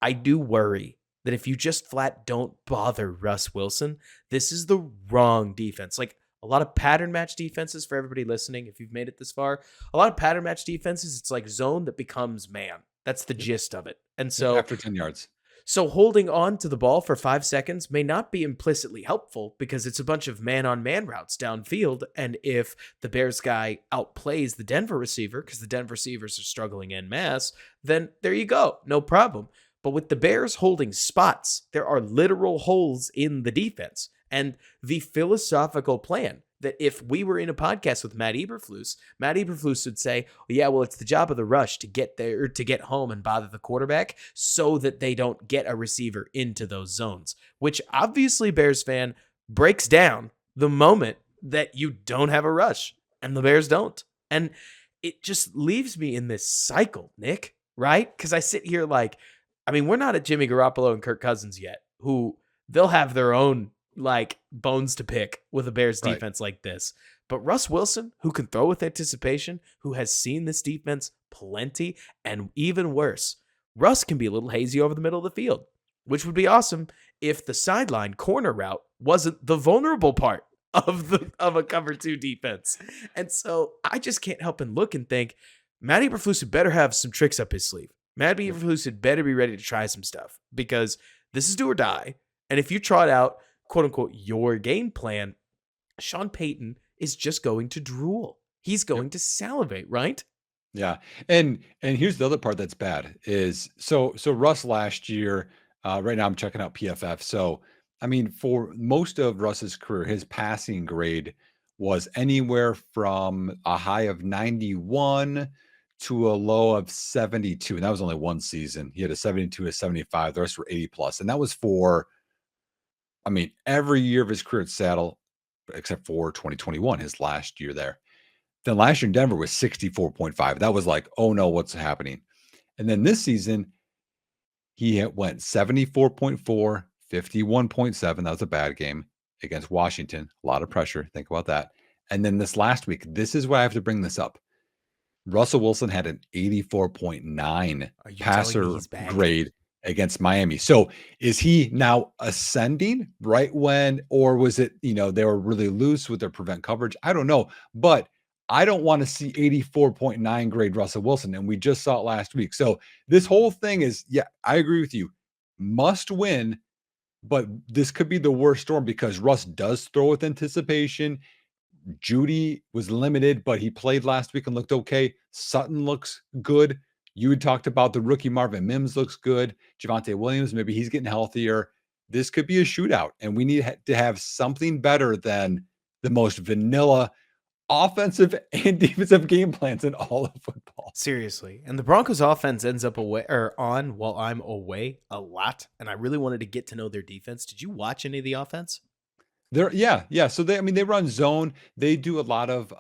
I do worry that if you just flat don't bother Russ Wilson, this is the wrong defense. Like a lot of pattern match defenses for everybody listening, if you've made it this far, a lot of pattern match defenses, it's like zone that becomes man. That's the Yep. gist of it. And Yep. so After 10 yards. so holding on to the ball for 5 seconds may not be implicitly helpful because it's a bunch of man-on-man routes downfield. And if the Bears guy outplays the Denver receiver because the Denver receivers are struggling en masse, then there you go, no problem. But with the Bears holding spots, there are literal holes in the defense. And the philosophical plan that if we were in a podcast with Matt Eberflus would say, yeah, well, it's the job of the rush to get there, to get home and bother the quarterback so that they don't get a receiver into those zones, which obviously Bears fan breaks down the moment that you don't have a rush and the Bears don't. And it just leaves me in this cycle, Nick, right? Because I sit here like, I mean, we're not at Jimmy Garoppolo and Kirk Cousins yet, who they'll have their own like bones to pick with a Bears Right. defense like this. But Russ Wilson, who can throw with anticipation, who has seen this defense plenty, and even worse, Russ can be a little hazy over the middle of the field, which would be awesome if the sideline corner route wasn't the vulnerable part of a cover two defense. And so I just can't help and look and think, Matty Eberflus better have some tricks up his sleeve. Matty Yep. Eberflus had better be ready to try some stuff because this is do or die. And if you trot out, quote unquote, your game plan, Sean Payton is just going to drool. He's Yep. going to salivate, right? Yeah. And here's the other part that's bad is so Russ last year, right now I'm checking out PFF. So I mean, for most of Russ's career, his passing grade was anywhere from a high of 91 to a low of 72. And that was only one season. He had a 72, a 75, the rest were 80 plus. And that was for, I mean, every year of his career at Saddle, except for 2021, his last year there. Then last year in Denver was 64.5. That was like, oh no, what's happening? And then this season, went 74.4, 51.7. That was a bad game against Washington. A lot of pressure. Think about that. And then this last week, this is why I have to bring this up. Russell Wilson had an 84.9 Are you telling me passer he's back? grade against Miami. So is he now ascending right when, or was it, they were really loose with their prevent coverage? I don't know. But I don't want to see 84.9 grade Russell Wilson. And we just saw it last week. So this whole thing is, yeah, I agree with you. Must win, but this could be the worst storm because Russ does throw with anticipation. Judy was limited, but he played last week and looked okay. Sutton looks good. You had talked about the rookie Marvin Mims looks good. Javonte Williams, maybe he's getting healthier. This could be a shootout, and we need to have something better than the most vanilla offensive and defensive game plans in all of football. Seriously. And the Broncos offense ends up away or on while I'm away a lot. And I really wanted to get to know their defense. Did you watch any of the offense? Yeah. So I mean, they run zone. They do a lot of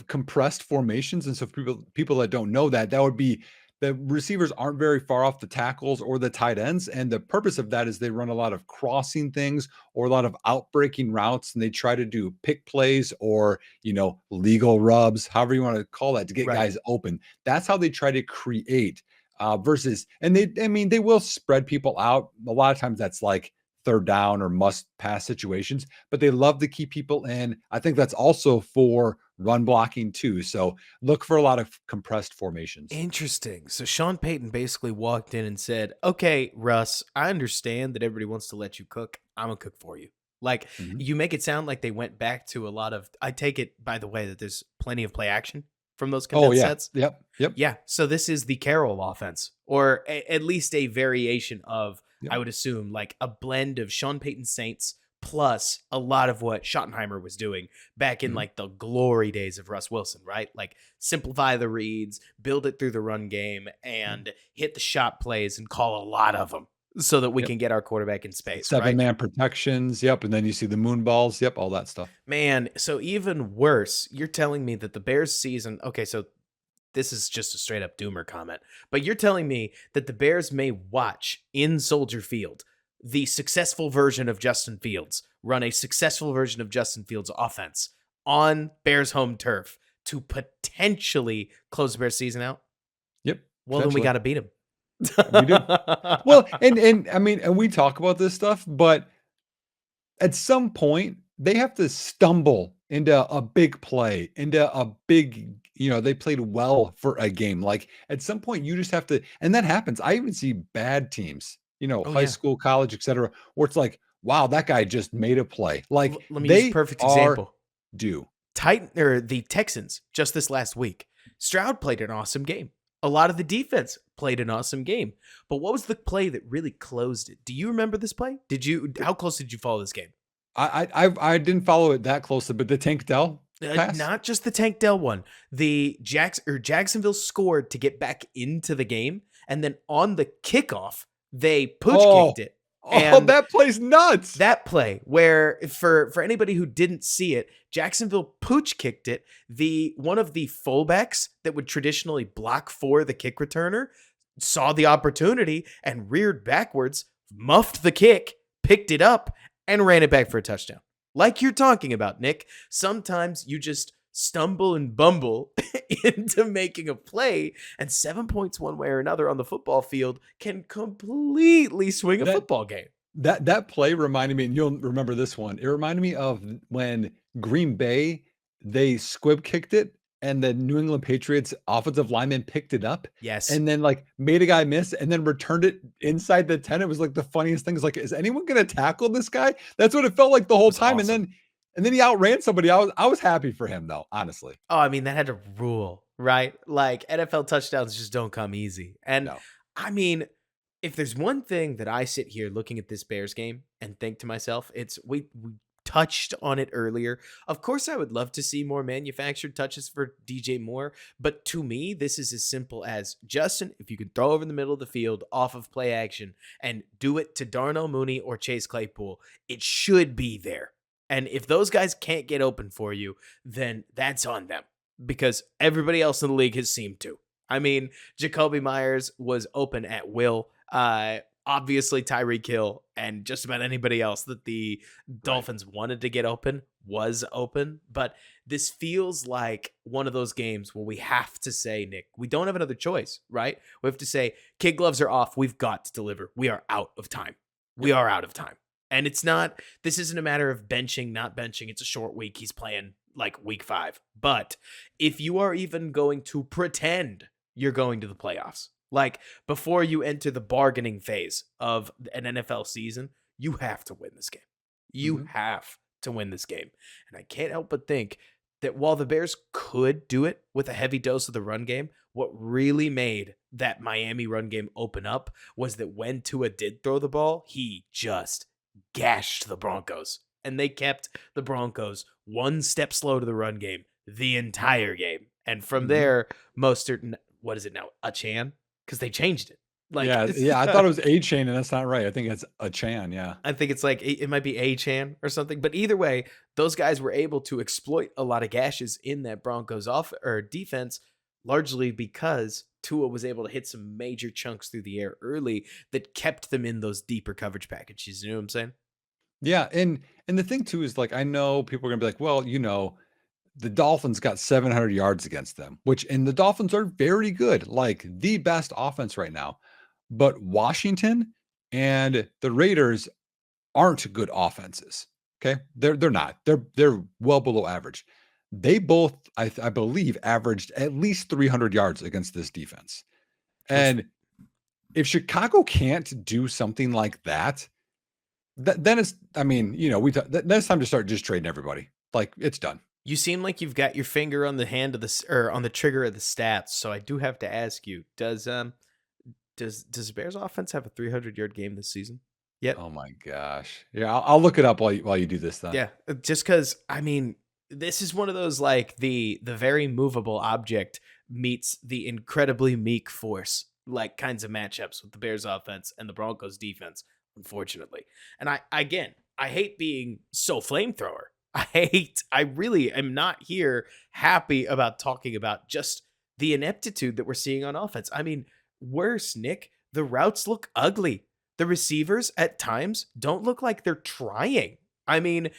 compressed formations. And so for people that don't know that, that would be the receivers aren't very far off the tackles or the tight ends. And the purpose of that is they run a lot of crossing things or a lot of outbreaking routes. And they try to do pick plays or, legal rubs, however you want to call that, to get Right. guys open. That's how they try to create versus, and they will spread people out. A lot of times that's like third down or must pass situations, but they love to keep people in. I think that's also for run blocking too. So look for a lot of compressed formations. Interesting. So Sean Payton basically walked in and said, "Okay, Russ, I understand that everybody wants to let you cook. I'm gonna cook for you." Like, Mhm. you make it sound like they went back to a lot of. I take it, by the way, that there's plenty of play action from those Oh condensed yeah. sets. Yep. Yep. Yeah. So this is the Carroll offense, or at least a variation of, Yep. I would assume, like a blend of Sean Payton's Saints plus a lot of what Schottenheimer was doing back in Mhm. like the glory days of Russ Wilson, right? Like simplify the reads, build it through the run game, Yep. and hit the shot plays and call a lot of them so that we Yep. can get our quarterback in space, right? 7-man protections. Yep. And then you see the moon balls. Yep. All that stuff. Man, so even worse, you're telling me that the Bears season, okay, so this is just a straight up doomer comment, but you're telling me that the Bears may watch in Soldier Field the successful version of Justin Fields run a successful version of Justin Fields offense on Bears home turf to potentially close the Bears season out? Yep. Well, then we Potentially. got to beat him. We do. Well, and I mean, and we talk about this stuff, but at some point they have to stumble into a big play, into a big, they played well for a game. Like at some point you just have to, and that happens. I even see bad teams, Oh, high yeah. school, college, etc., where it's like, wow, that guy just made a play. Like Let me use a they perfect are example. due. The Texans just this last week. Stroud played an awesome game. A lot of the defense played an awesome game. But what was the play that really closed it? Do you remember this play? How close did you follow this game? I didn't follow it that closely, but the Tank Dell pass. Not just the Tank Dell one. Jacksonville scored to get back into the game, and then on the kickoff, they pooch Oh, kicked it. oh, And that plays nuts. that play where, for anybody who didn't see it, Jacksonville pooch kicked it. The one of the fullbacks that would traditionally block for the kick returner saw the opportunity and reared backwards, muffed the kick, picked it up, and ran it back for a touchdown. Like you're talking about, Nick. Sometimes you just stumble and bumble into making a play, and 7 points one way or another on the football field can completely swing a That football game. that play reminded me, and you'll remember this one. It reminded me of when Green Bay, they squib kicked it, and the New England Patriots offensive lineman picked it up Yes. and then like made a guy miss and then returned it inside the 10. It was like the funniest thing. It's like, is anyone gonna tackle this guy? That's what it felt like the It whole was time. awesome. And then he outran somebody. I was happy for him though, honestly. Oh, I mean, that had to rule, right? Like NFL touchdowns just don't come easy. And No. I mean, if there's one thing that I sit here looking at this Bears game and think to myself, it's we touched on it earlier. Of course, I would love to see more manufactured touches for DJ Moore, but to me, this is as simple as Justin, if you can throw over the middle of the field off of play action and do it to Darnell Mooney or Chase Claypool, it should be there. And if those guys can't get open for you, then that's on them because everybody else in the league has seemed to. I mean, Jacoby Myers was open at will. Obviously, Tyreek Hill and just about anybody else that the Right. Dolphins wanted to get open was open. But this feels like one of those games where we have to say, Nick, we don't have another choice, right? We have to say, kid gloves are off. We've got to deliver. We are out of time. We Yep. are out of time. And this isn't a matter of benching, not benching. It's a short week. He's playing like week 5. But if you are even going to pretend you're going to the playoffs, like before you enter the bargaining phase of an NFL season, you have to win this game. You Mhm. have to win this game. And I can't help but think that while the Bears could do it with a heavy dose of the run game, what really made that Miami run game open up was that when Tua did throw the ball, he just gashed the Broncos. And they kept the Broncos one step slow to the run game the entire game. And from Mhm. there, Mostert, what is it now? Achan? Because they changed it. Like, Yeah, yeah. I thought it was A chain, and that's not right. I think it's a Chan. Yeah. I think it's like it might be Achan or something. But either way, those guys were able to exploit a lot of gashes in that Broncos off or defense, largely because Tua was able to hit some major chunks through the air early that kept them in those deeper coverage packages. You know what I'm saying? Yeah, and the thing too is like I know people are gonna be like, well, the Dolphins got 700 yards against them, and the Dolphins are very good, like the best offense right now. But Washington and the Raiders aren't good offenses. Okay, they're not. They're well below average. They both, I believe, averaged at least 300 yards against this defense. Which And if Chicago can't do something like that, then it's, I mean, then it's time to start just trading everybody. Like, it's done. you seem like you've got your finger on the hand of or on the trigger of the stats. So I do have to ask you: does the Bears offense have a 300-yard game this season yet? Oh my gosh. Yeah, I'll look it up while you do this then. Yeah, just because I mean, this is one of those like the very movable object meets the incredibly meek force like kinds of matchups with the Bears offense and the Broncos defense, unfortunately. And I hate being so flamethrower. I really am not here happy about talking about just the ineptitude that we're seeing on offense. I mean, worse, Nick, the routes look ugly. The receivers at times don't look like they're trying. I mean,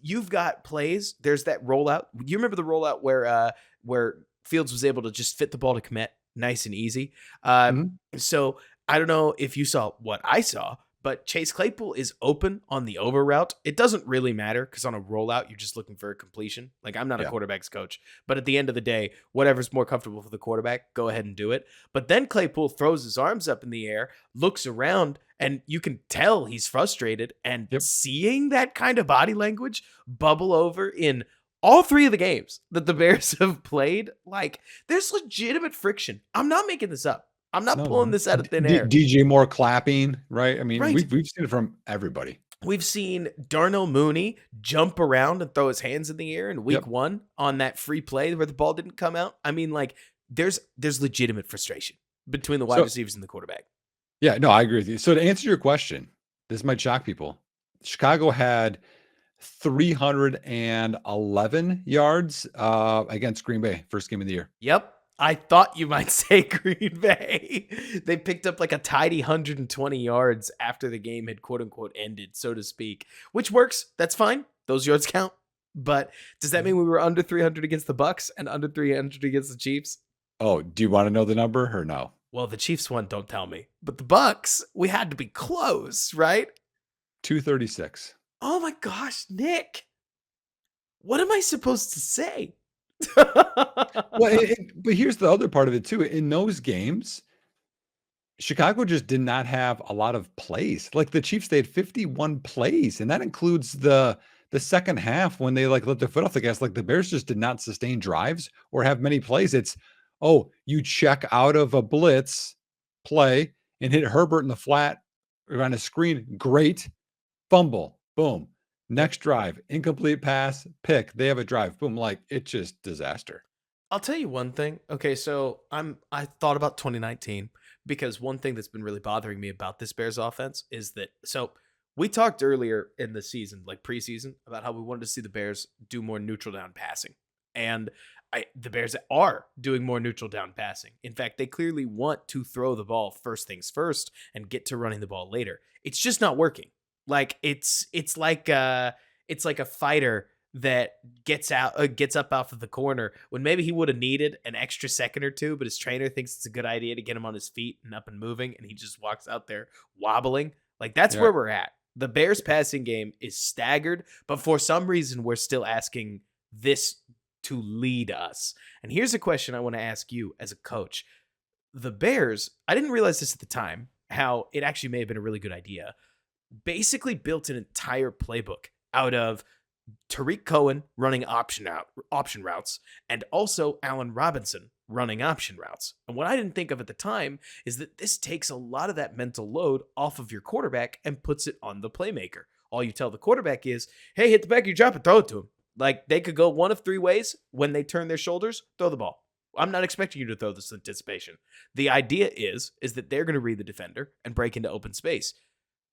you've got plays. There's that rollout. You remember the rollout where Fields was able to just fit the ball to Kmet nice and easy. Uh, Mhm. so I don't know if you saw what I saw, but Chase Claypool is open on the over route. It doesn't really matter because on a rollout, you're just looking for a completion. Like, I'm not a Yeah. quarterback's coach, but at the end of the day, whatever's more comfortable for the quarterback, go ahead and do it. But then Claypool throws his arms up in the air, looks around, and you can tell he's frustrated. And Yep. seeing that kind of body language bubble over in all three of the games that the Bears have played, like, there's legitimate friction. I'm not making this up. I'm not No, pulling this out of thin air. DJ Moore clapping, right? I mean, Right. we've seen it from everybody. We've seen Darnell Mooney jump around and throw his hands in the air in week Yep. 1 on that free play where the ball didn't come out. I mean, like, there's legitimate frustration between the wide So, receivers and the quarterback. yeah, no, I agree with you. So to answer your question, this might shock people. Chicago had 311 yards against Green Bay, first game of the year. Yep. I thought you might say Green Bay. They picked up like a tidy 120 yards after the game had quote unquote ended, so to speak, which works. That's fine. Those yards count. But does that mean we were under 300 against the Bucks and under 300 against the Chiefs? Oh, do you want to know the number or no? Well, the Chiefs won, don't tell me. But the Bucks, we had to be close, right? 236. Oh my gosh, Nick. What am I supposed to say? Well, but here's the other part of it too. In those games, Chicago just did not have a lot of plays. Like the Chiefs, they had 51 plays, and that includes the second half when they like let their foot off the gas. Like the Bears just did not sustain drives or have many plays. It's, oh, you check out of a blitz play and hit Herbert in the flat or on a screen. Great. Fumble. Boom. Yep. Next drive. Incomplete pass. Pick. They have a drive. Boom. Like it's just disaster. I'll tell you one thing. Okay, so I thought about 2019 because one thing that's been really bothering me about this Bears offense is that so we talked earlier in the season, like preseason, about how we wanted to see the Bears do more neutral down passing. And the Bears are doing more neutral down passing. In fact, they clearly want to throw the ball first things first and get to running the ball later. It's just not working. Like it's like a fighter that gets up off of the corner when maybe he would have needed an extra second or two, but his trainer thinks it's a good idea to get him on his feet and up and moving, and he just walks out there wobbling. Like that's Yeah. where we're at. The Bears passing game is staggered, but for some reason we're still asking this to lead us. And here's a question I want to ask you as a coach. The Bears, I didn't realize this at the time, how it actually may have been a really good idea. Basically built an entire playbook out of Tariq Cohen running option routes, and also Allen Robinson running option routes. And what I didn't think of at the time is that this takes a lot of that mental load off of your quarterback and puts it on the playmaker. All you tell the quarterback is, hey, hit the back of your drop and throw it to him. Like they could go one of three ways. When they turn their shoulders, throw the ball. I'm not expecting you to throw this anticipation. The idea is that they're going to read the defender and break into open space.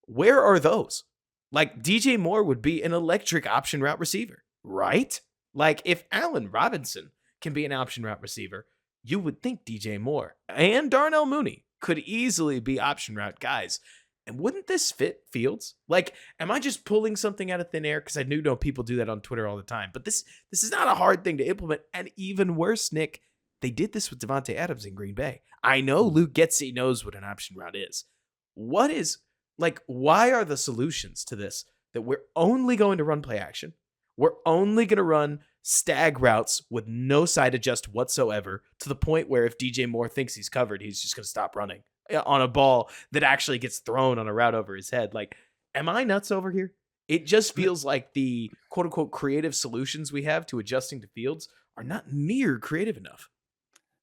Where are those? Like DJ Moore would be an electric option route receiver, right? Like if Allen Robinson can be an option route receiver, you would think DJ Moore and Darnell Mooney could easily be option route guys. And wouldn't this fit Fields? Like, am I just pulling something out of thin air? Because I do know people do that on Twitter all the time. But this is not a hard thing to implement. And even worse, Nick, they did this with Devontae Adams in Green Bay. I know Luke Getsy knows what an option route is. Like, why are the solutions to this that we're only going to run play action? We're only going to run stag routes with no side adjust whatsoever, to the point where if DJ Moore thinks he's covered, he's just going to stop running on a ball that actually gets thrown on a route over his head. Like, am I nuts over here? It just feels like the quote unquote creative solutions we have to adjusting to Fields are not near creative enough.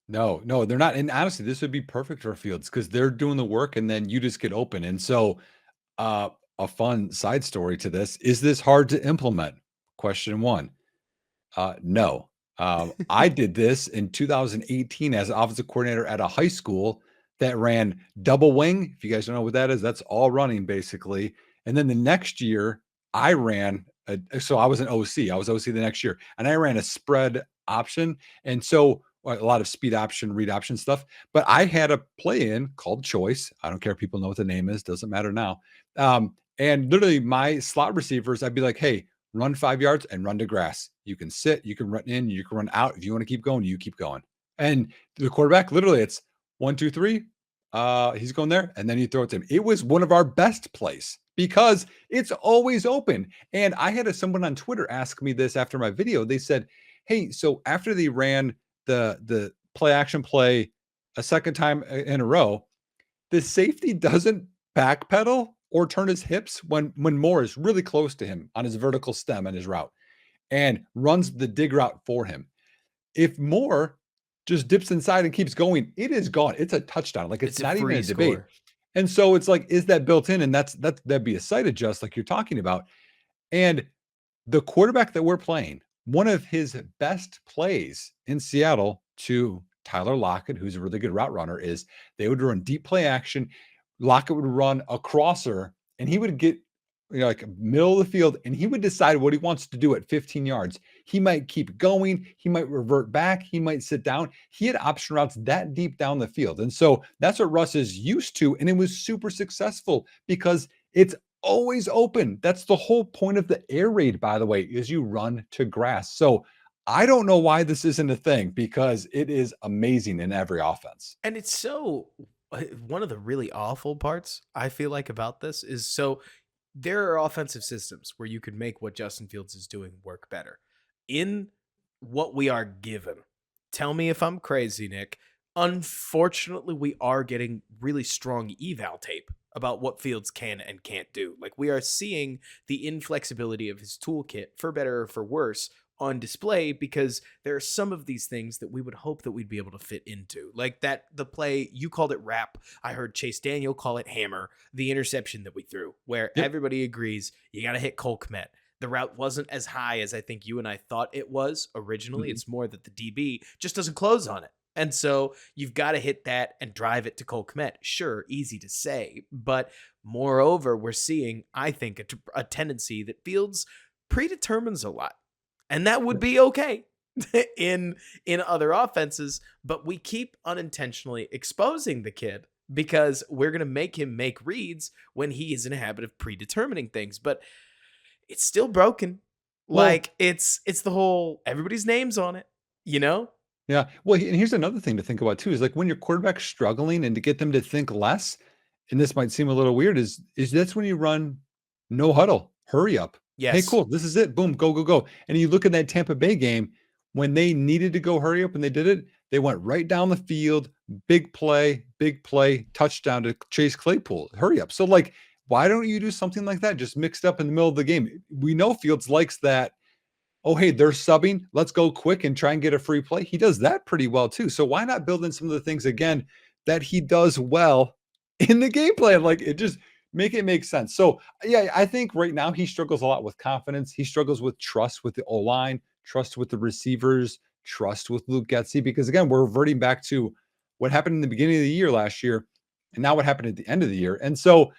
No, no, they're not. And honestly, this would be perfect for Fields because they're doing the work and then you just get open. And so, uh, a fun side story to this, is this hard to implement? Question one. No. I did this in 2018 as an offensive coordinator at a high school that ran double wing. If you guys don't know what that is, that's all running basically. And then the next year, I ran. So I was an OC. I was OC the next year, and I ran a spread option, and so a lot of speed option, read option stuff. But I had a play in called choice. I don't care if people know what the name is; doesn't matter now. And literally, my slot receivers, I'd be like, "Hey, run 5 yards and run to grass. You can sit, you can run in, you can run out. If you want to keep going, you keep going." And the quarterback, literally, it's 1, 2, 3. He's going there, and then you throw it to him. It was one of our best plays because it's always open. And I had someone on Twitter ask me this after my video. They said, "Hey, so after they ran the play action play a second time in a row, the safety doesn't backpedal or turn his hips when Moore is really close to him on his vertical stem and his route and runs the dig route for him. If Moore just dips inside and keeps going, it is gone. It's a touchdown. Like it's It's a not even free a debate. score. And so it's like, is that built in? And that'd be a site adjust like you're talking about. And the quarterback that we're playing, one of his best plays in Seattle to Tyler Lockett, who's a really good route runner, is they would run deep play action. Lockett would run a crosser and he would get like middle of the field and he would decide what he wants to do at 15 yards. He might keep going, he might revert back, he might sit down. He had option routes that deep down the field. And so that's what Russ is used to. And it was super successful because it's always open. That's the whole point of the air raid, by the way, is you run to grass. So I don't know why this isn't a thing because it is amazing in every offense. And it's so one of the really awful parts I feel like about this is, so there are offensive systems where you could make what Justin Fields is doing work better. In what we are given, tell me if I'm crazy, Nick. Unfortunately, we are getting really strong eval tape about what Fields can and can't do. Like, we are seeing the inflexibility of his toolkit, for better or for worse, on display, because there are some of these things that we would hope that we'd be able to fit into. Like that, the play, you called it wrap. I heard Chase Daniel call it hammer, the interception that we threw, where Yep. everybody agrees you got to hit Cole Kmet. The route wasn't as high as I think you and I thought it was originally. Mhm. It's more that the DB just doesn't close on it. And so you've got to hit that and drive it to Cole Kmet. Sure, easy to say. But moreover, we're seeing, I think, a tendency that Fields predetermines a lot. And that would be okay in other offenses, but we keep unintentionally exposing the kid because we're going to make him make reads when he is in a habit of predetermining things. But it's still broken. Well, Like, it's the whole everybody's name's on it, you know? yeah. Well, and here's another thing to think about too, is like when your quarterback's struggling and to get them to think less, and this might seem a little weird, is that's when you run no huddle, hurry up. Hey, Yes. cool. This is it. Boom, go, go, go. And you look at that Tampa Bay game when they needed to go hurry up and they did it, they went right down the field, big play, touchdown to Chase Claypool. Hurry up. So like, why don't you do something like that? Just mixed up in the middle of the game. We know Fields likes that. Oh, hey, they're subbing. Let's go quick and try and get a free play. He does that pretty well too. So why not build in some of the things again that he does well in the game plan? Like it just make it make sense. So yeah, I think right now he struggles a lot with confidence. He struggles with trust with the O line, trust with the receivers, trust with Luke Getsy. Because again, we're reverting back to what happened in the beginning of the year last year, and now what happened at the end of the year. And so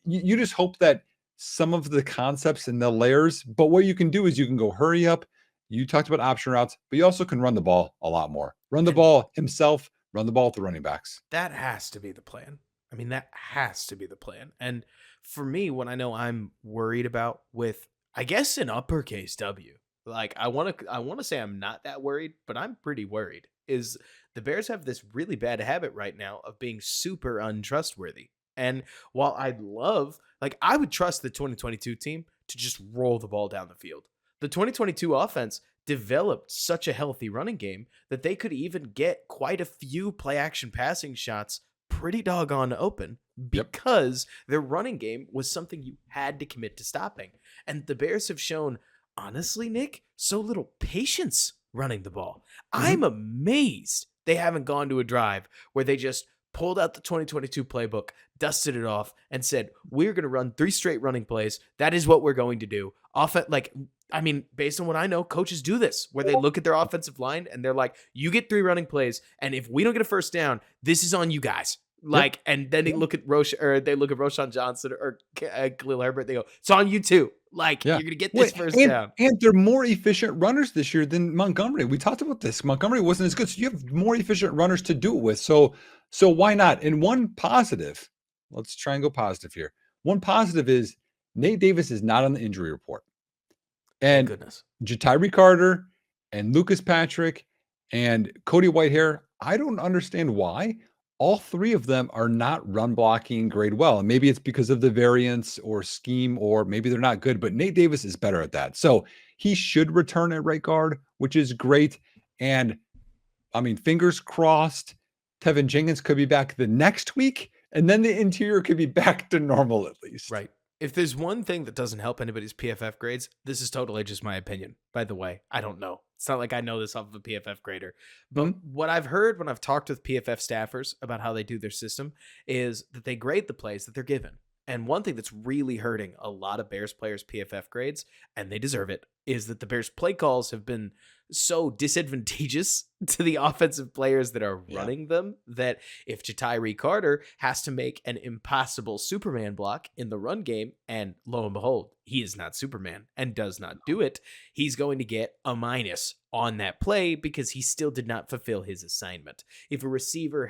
you just hope that some of the concepts and the layers, but what you can do is you can go hurry up. You talked about option routes, but you also can run the ball a lot more. Run the And ball himself, run the ball with the running backs. that has to be the plan. I mean, that has to be the plan. And for me, what I know I'm worried about with, I guess, an uppercase W, like I want to say I'm not that worried, but I'm pretty worried, is the Bears have this really bad habit right now of being super untrustworthy. And while I would trust the 2022 team to just roll the ball down the field. The 2022 offense developed such a healthy running game that they could even get quite a few play action passing shots pretty doggone open Yep. because their running game was something you had to commit to stopping. And the Bears have shown, honestly, Nick, so little patience running the ball. I'm amazed they haven't gone to a drive where they just pulled out the 2022 playbook, dusted it off, and said, we're going to run 3 straight running plays. That is what we're going to do. Based on what I know, coaches do this where they look at their offensive line and they're like, you get 3 running plays, and if we don't get a first down, this is on you guys. And then they look at Roshan Johnson or Khalil Herbert. They go, it's on you too. You're going to get this first down. And they're more efficient runners this year than Montgomery. We talked about this. Montgomery wasn't as good. So you have more efficient runners to do it with. So why not? And one positive, let's try and go positive here. One positive is Nate Davis is not on the injury report. And Goodness. Ja'Tyre Carter and Lucas Patrick and Cody Whitehair, I don't understand why. All 3 of them are not run blocking grade well. And maybe it's because of the variance or scheme, or maybe they're not good, but Nate Davis is better at that. So he should return at right guard, which is great. And fingers crossed, Tevin Jenkins could be back the next week, and then the interior could be back to normal at least. Right. If there's one thing that doesn't help anybody's PFF grades, this is totally just my opinion. By the way, I don't know. It's not like I know this off of a PFF grader. But what I've heard when I've talked with PFF staffers about how they do their system is that they grade the plays that they're given. And one thing that's really hurting a lot of Bears players' PFF grades, and they deserve it, is that the Bears' play calls have been so disadvantageous to the offensive players that are running them that if Ja'Tyre Carter has to make an impossible Superman block in the run game, and lo and behold, he is not Superman and does not do it, he's going to get a minus on that play because he still did not fulfill his assignment. If a receiver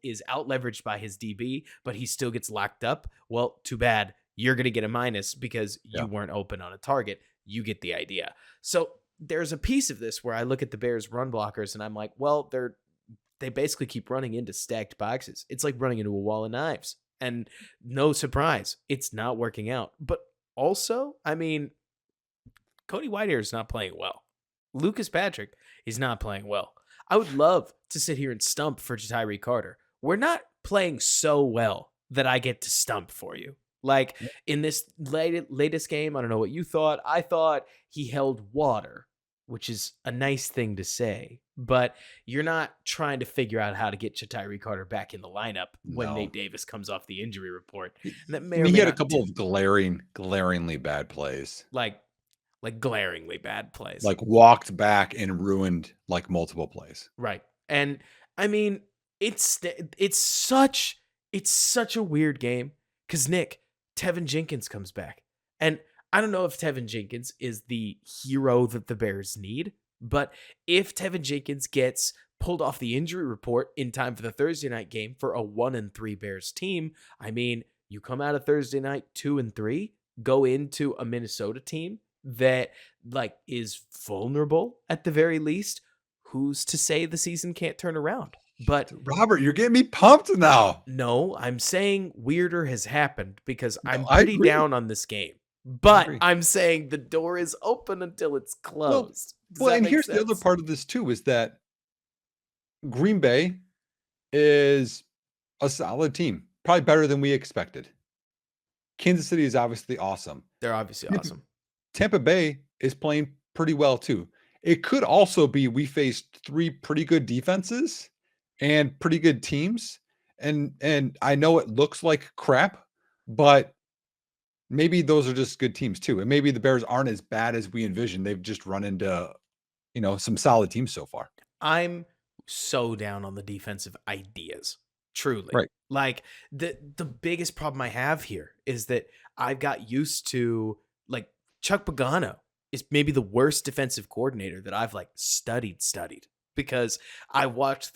is out leveraged by his DB, but he still gets locked up, well, too bad. You're going to get a minus because you weren't open on a target. You get the idea. So there's a piece of this where I look at the Bears run blockers and I'm like, well, they basically keep running into stacked boxes. It's like running into a wall of knives, and no surprise, it's not working out. But also, Cody Whitehair is not playing well. Lucas Patrick is not playing well. I would love to sit here and stump for Ja'Tyre Carter. We're not playing so well that I get to stump for you. In this latest game, I don't know what you thought. I thought he held water, which is a nice thing to say, but you're not trying to figure out how to get Ja'Tyre Carter back in the lineup when Nate Davis comes off the injury report. And that he had a couple of glaringly bad plays. Like glaringly bad plays. Walked back and ruined multiple plays. Right. And it's such a weird game because Nick, Tevin Jenkins comes back. And I don't know if Tevin Jenkins is the hero that the Bears need, but if Tevin Jenkins gets pulled off the injury report in time for the Thursday night game for a 1-3 Bears team, you come out of Thursday night 2-3, go into a Minnesota team that is vulnerable at the very least. Who's to say the season can't turn around? But Robert, you're getting me pumped now. No, I'm saying weirder has happened because I'm pretty down on this game. But I'm saying the door is open until it's closed. Well, and here's the other part of this too, is that Green Bay is a solid team, probably better than we expected. Kansas City is obviously awesome. They're obviously awesome. Tampa Bay is playing pretty well too. It could also be we faced 3 pretty good defenses and pretty good teams. And I know it looks like crap, but maybe those are just good teams too. And maybe the Bears aren't as bad as we envisioned. They've just run into, some solid teams so far. I'm so down on the defensive ideas. Truly. Right. The biggest problem I have here is that I've got used to Chuck Pagano is maybe the worst defensive coordinator that I've studied because I've watched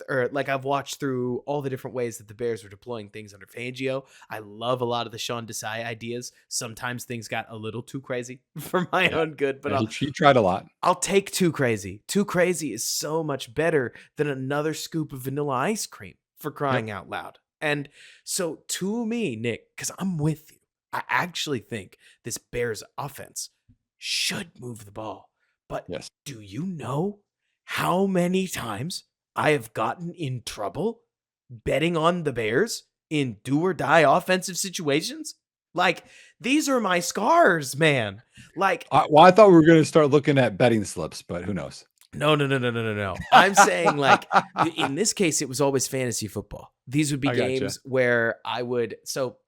through all the different ways that the Bears are deploying things under Fangio. I love a lot of the Sean Desai ideas. Sometimes things got a little too crazy for my own good, but he tried a lot. I'll take too crazy. Too crazy is so much better than another scoop of vanilla ice cream, for crying out loud. And so to me, Nick, because I'm with you, I actually think this Bears offense should move the ball. But Yes. do you know how many times I have gotten in trouble betting on the Bears in do or die offensive situations? Like, these are my scars, man. Like, Well, I thought we were going to start looking at betting slips, but who knows? no, no, no, no, no, no, no. I'm saying, like, in this case, it was always fantasy football. These would be I gotcha. games where I would. So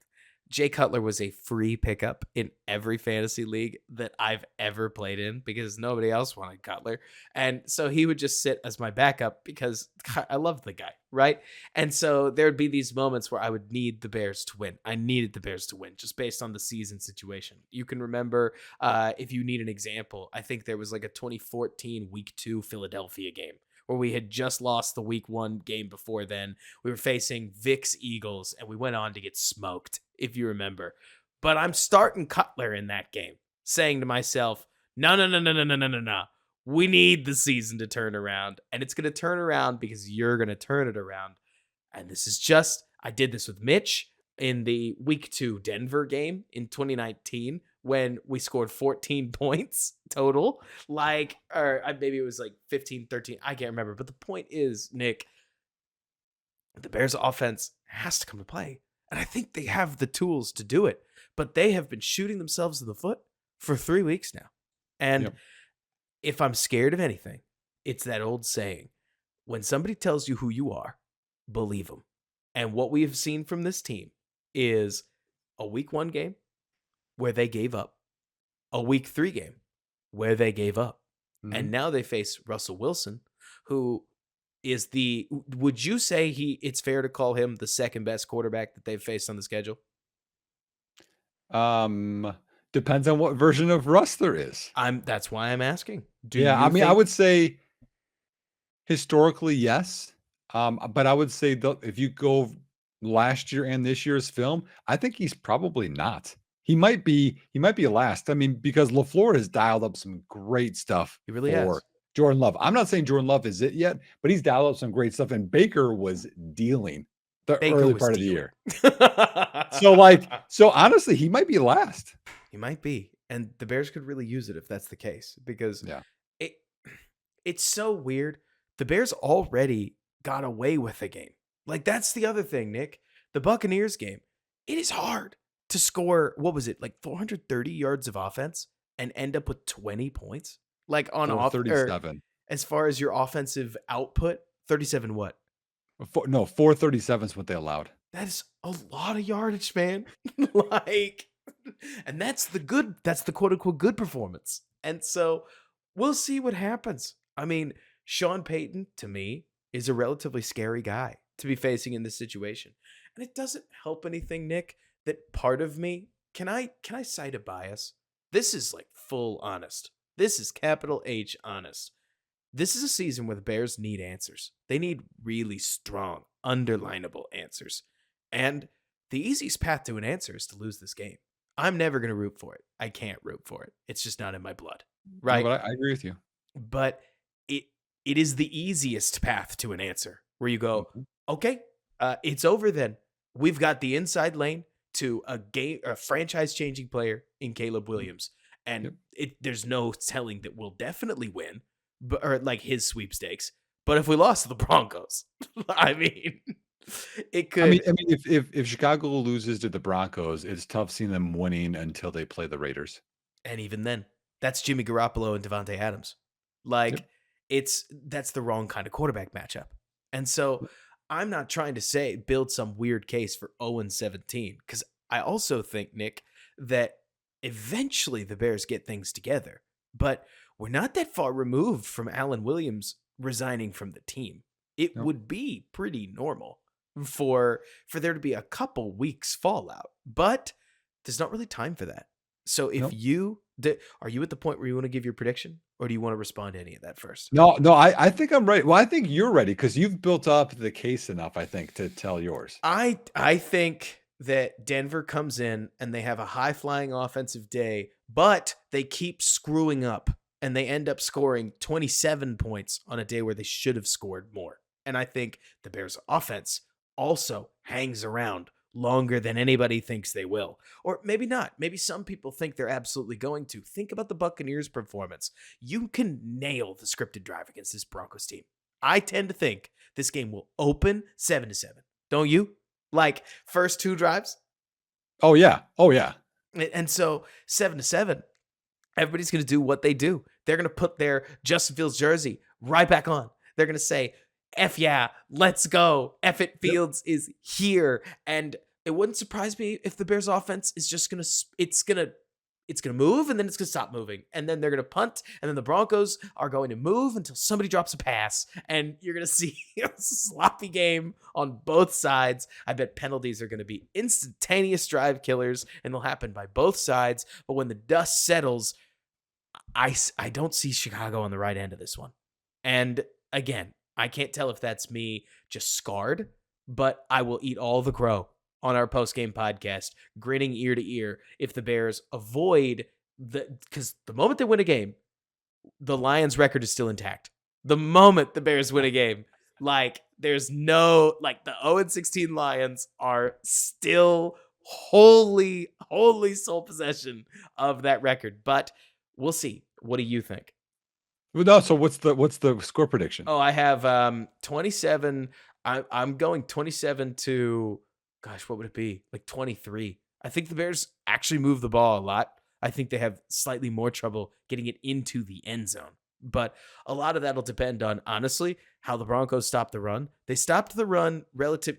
Jay Cutler was a free pickup in every fantasy league that I've ever played in because nobody else wanted Cutler. And so he would just sit as my backup because I loved the guy, right? And so there would be these moments where I would need the Bears to win. I needed the Bears to win just based on the season situation. You can remember, if you need an example, I think there was like a 2014 week 2 Philadelphia game where we had just lost the week 1 game before then. We were facing Vic's Eagles, and we went on to get smoked, if you remember. But I'm starting Cutler in that game, saying to myself, no, no, no, no, no, no, no, no, no. We need the season to turn around, and it's going to turn around because you're going to turn it around. And this is just, I did this with Mitch in the week 2 Denver game in 2019 when we scored 14 points total, like, or maybe it was like 15, 13. I can't remember. But the point is, Nick, the Bears offense has to come to play. And I think they have the tools to do it, but they have been shooting themselves in the foot for 3 weeks now. And Yep. if I'm scared of anything, it's that old saying, when somebody tells you who you are, believe them. And what we have seen from this team is a week 1 game where they gave up, a week 3 game where they gave up. Mhm. And now they face Russell Wilson, who is would you say it's fair to call him the second best quarterback that they've faced on the schedule? Depends on what version of Russ there is. That's why I'm asking. Do Yeah, I you mean, I think would say historically, yes. But I would say if you go last year and this year's film, I think he's probably not. He might be last. I mean, because LaFleur has dialed up some great stuff he really for has? Jordan Love. I'm not saying Jordan Love is it yet, but he's dialed up some great stuff. And Baker was dealing the Baker early was part of the dealing. year. So honestly, he might be last. He might be. And the Bears could really use it if that's the case, because Yeah. it's so weird. The Bears already got away with the game. Like, that's the other thing, Nick. The Buccaneers game, it is hard to score, what was it, like 430 yards of offense and end up with 20 points? Like on off, or 437. as far as your offensive output, 37 what? 437 is what they allowed. That's a lot of yardage, man. Like, and that's the quote unquote good performance. And so we'll see what happens. I mean, Sean Payton, to me, is a relatively scary guy to be facing in this situation. And it doesn't help anything, Nick, that part of me, can I cite a bias? This is like full honest. This is capital H honest. This is a season where the Bears need answers. They need really strong, underlinable answers. And the easiest path to an answer is to lose this game. I'm never going to root for it. I can't root for it. It's just not in my blood, No, right? but I agree with you. But it is the easiest path to an answer where you go, Mhm. okay, it's over then. We've got the inside lane to a franchise-changing player in Caleb Williams. And there's no telling that we'll definitely win, or like his sweepstakes. But if we lost to the Broncos, I mean, it I mean, could. I mean, if Chicago loses to the Broncos, it's tough seeing them winning until they play the Raiders. And even then, that's Jimmy Garoppolo and Devontae Adams. Yep. Like, that's the wrong kind of quarterback matchup. And so I'm not trying to build some weird case for 0-17, because I also think, Nick, that eventually the Bears get things together. But we're not that far removed from Alan Williams resigning from the team. It Nope. would be pretty normal for there to be a couple weeks fallout, but there's not really time for that. So if Nope. are you at the point where you want to give your prediction, or do you want to respond to any of that first? No, I think I'm ready. Well, I think you're ready because you've built up the case enough, I think, to tell yours. I think that Denver comes in and they have a high-flying offensive day, but they keep screwing up and they end up scoring 27 points on a day where they should have scored more. And I think the Bears' offense also hangs around longer than anybody thinks they will. Or maybe not. Maybe some people think they're absolutely going to. Think about the Buccaneers' performance. You can nail the scripted drive against this Broncos team. I tend to think this game will open 7-7. Don't you? Like first two drives? Oh yeah. Oh yeah. And so 7-7, everybody's going to do what they do. They're going to put their Justin Fields jersey right back on. They're going to say, F yeah, let's go. F it, Yep. Fields is here. And it wouldn't surprise me if the Bears offense is just going to, it's going to move and then it's going to stop moving. And then they're going to punt. And then the Broncos are going to move until somebody drops a pass. And you're going to see a sloppy game on both sides. I bet penalties are going to be instantaneous drive killers and they'll happen by both sides. But when the dust settles, I don't see Chicago on the right end of this one. And again, I can't tell if that's me just scarred, but I will eat all the crow on our post-game podcast, grinning ear to ear if the Bears avoid because the moment they win a game, the Lions' record is still intact. The moment the Bears win a game, like there's no, like the 0-16 Lions are still wholly sole possession of that record. But we'll see. What do you think? Well, no, so what's the score prediction? Oh, I have 27. I'm going 27 to, gosh, what would it be? Like 23. I think the Bears actually move the ball a lot. I think they have slightly more trouble getting it into the end zone. But a lot of that'll depend on, honestly, how the Broncos stop the run. They stopped the run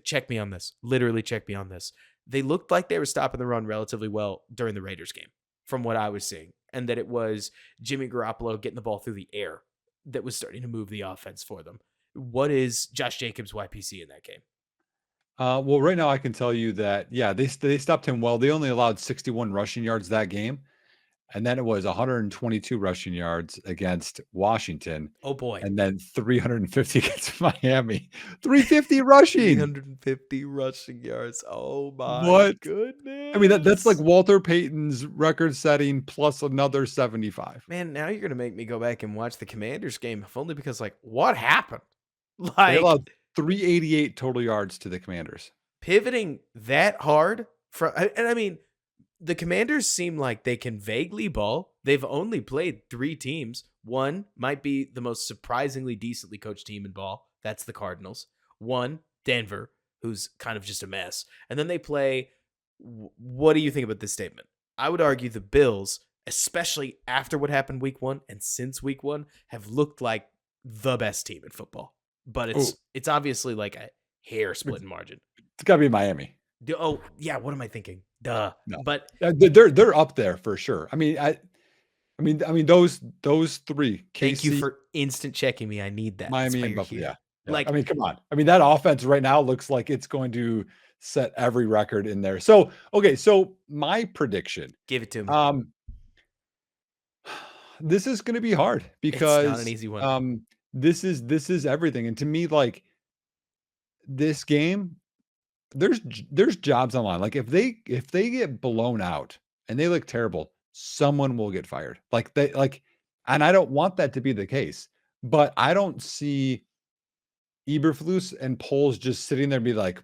check me on this. Literally check me on this. They looked like they were stopping the run relatively well during the Raiders game, from what I was seeing. And that it was Jimmy Garoppolo getting the ball through the air that was starting to move the offense for them. What is Josh Jacobs' YPC in that game? Well, right now I can tell you that yeah, they stopped him well. They only allowed 61 rushing yards that game, and then it was 122 rushing yards against Washington, Oh boy. and then 350 against Miami. 350 rushing. 350 rushing yards. Oh my What? goodness. I mean, that's like Walter Payton's record setting plus another 75. Man, now you're going to make me go back and watch the Commanders game, if only because, like, what happened? They Like, allowed 388 total yards to the Commanders. pivoting that hard from, and I mean, the Commanders seem like they can vaguely ball. They've only played 3 teams. One might be the most surprisingly decently coached team in ball. That's the Cardinals. One, Denver, who's kind of just a mess. And then they play, what do you think about this statement? I would argue the Bills, especially after what happened week 1 and since week 1, have looked like the best team in football. But it's obviously like a hair splitting margin. It's got to be Miami. Oh, yeah, what am I thinking? Duh. No. But they're up there for sure. I mean those 3. thank you KC, for instant checking me. I need that. Miami, and You're Buffalo. here. Yeah. Like, I mean, come on. I mean, that offense right now looks like it's going to set every record in there. So, okay, so my prediction. give it to me. This is going to be hard It's because not an easy one. this is everything. And to me, like this game, there's jobs online. Like if they get blown out and they look terrible, someone will get fired. And I don't want that to be the case. But I don't see Eberflus and Poles just sitting there and be like,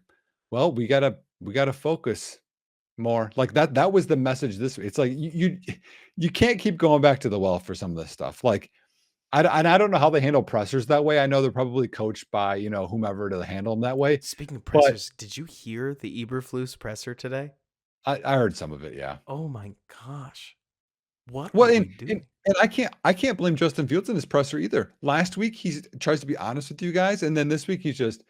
well, we gotta focus more. Like that was the message this week. It's like you can't keep going back to the well for some of this stuff. Like I don't know how they handle pressers that way. I know they're probably coached by, whomever to handle them that way. Speaking of But pressers, did you hear the Eberflus presser today? I heard some of it, yeah. Oh my gosh. What Well, are and we doing? I can't blame Justin Fields in his presser either. Last week he tries to be honest with you guys, and then this week he's just,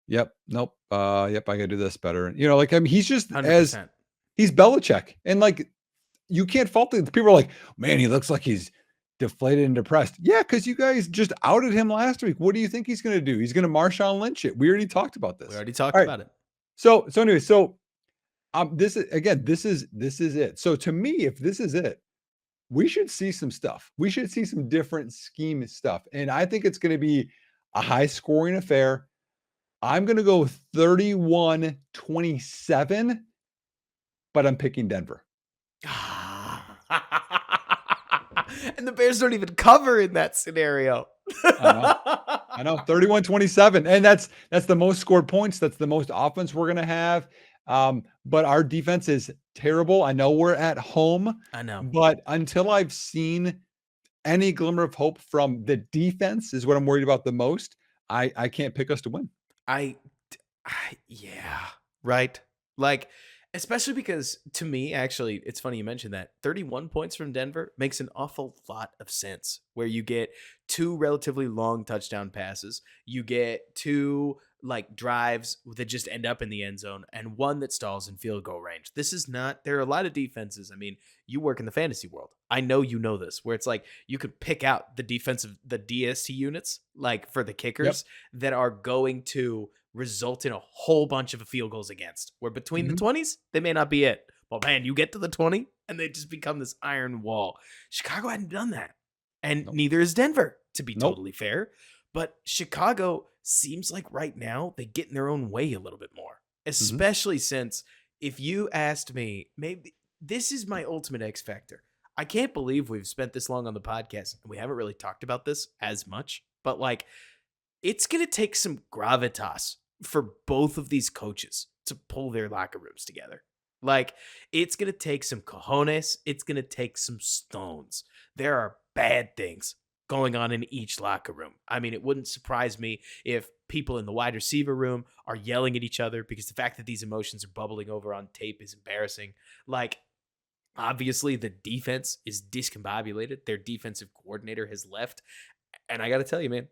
yep, nope, yep, I gotta do this better. And I mean, he's just 100%. he's Belichick, and like you can't fault it. People are like, man, he looks like he's deflated and depressed. Yeah, because you guys just outed him last week. What do you think he's gonna do? He's gonna Marshawn Lynch it. We already talked about this. We already talked All right. about it. So anyway, this is it. So to me, if this is it, we should see some stuff. We should see some different scheme stuff. And I think it's going to be a high scoring affair. I'm going to go 31-27, but I'm picking Denver. And the Bears don't even cover in that scenario. I I know 31-27. And that's the most scored points. That's the most offense we're gonna have. But our defense is terrible. I know we're at home, I know. but until I've seen any glimmer of hope from the defense is what I'm worried about the most. I can't pick us to win. I yeah, right. Like, especially because to me, actually, it's funny you mentioned that 31 points from Denver makes an awful lot of sense. Where you get two relatively long touchdown passes, you get two like drives that just end up in the end zone, and one that stalls in field goal range. This is not, there are a lot of defenses. I mean, you work in the fantasy world. I know you know this, where it's like you could pick out the defensive, the DST units, like for the Yep. kickers that are going to result in a whole bunch of field goals against. Where between the Mhm. 20s, they may not be it. But man, you get to the 20 and they just become this iron wall. Chicago hadn't done that. And Nope. neither is Denver, to be Nope. totally fair. But Chicago seems like right now they get in their own way a little bit more. Mhm. Especially since if you asked me, maybe this is my ultimate X factor. I can't believe we've spent this long on the podcast and we haven't really talked about this as much. But like, it's going to take some gravitas for both of these coaches to pull their locker rooms together. Like, it's going to take some cojones. It's going to take some stones. There are bad things going on in each locker room. I mean, it wouldn't surprise me if people in the wide receiver room are yelling at each other because the fact that these emotions are bubbling over on tape is embarrassing. Like, obviously, the defense is discombobulated. Their defensive coordinator has left. And I got to tell you, man,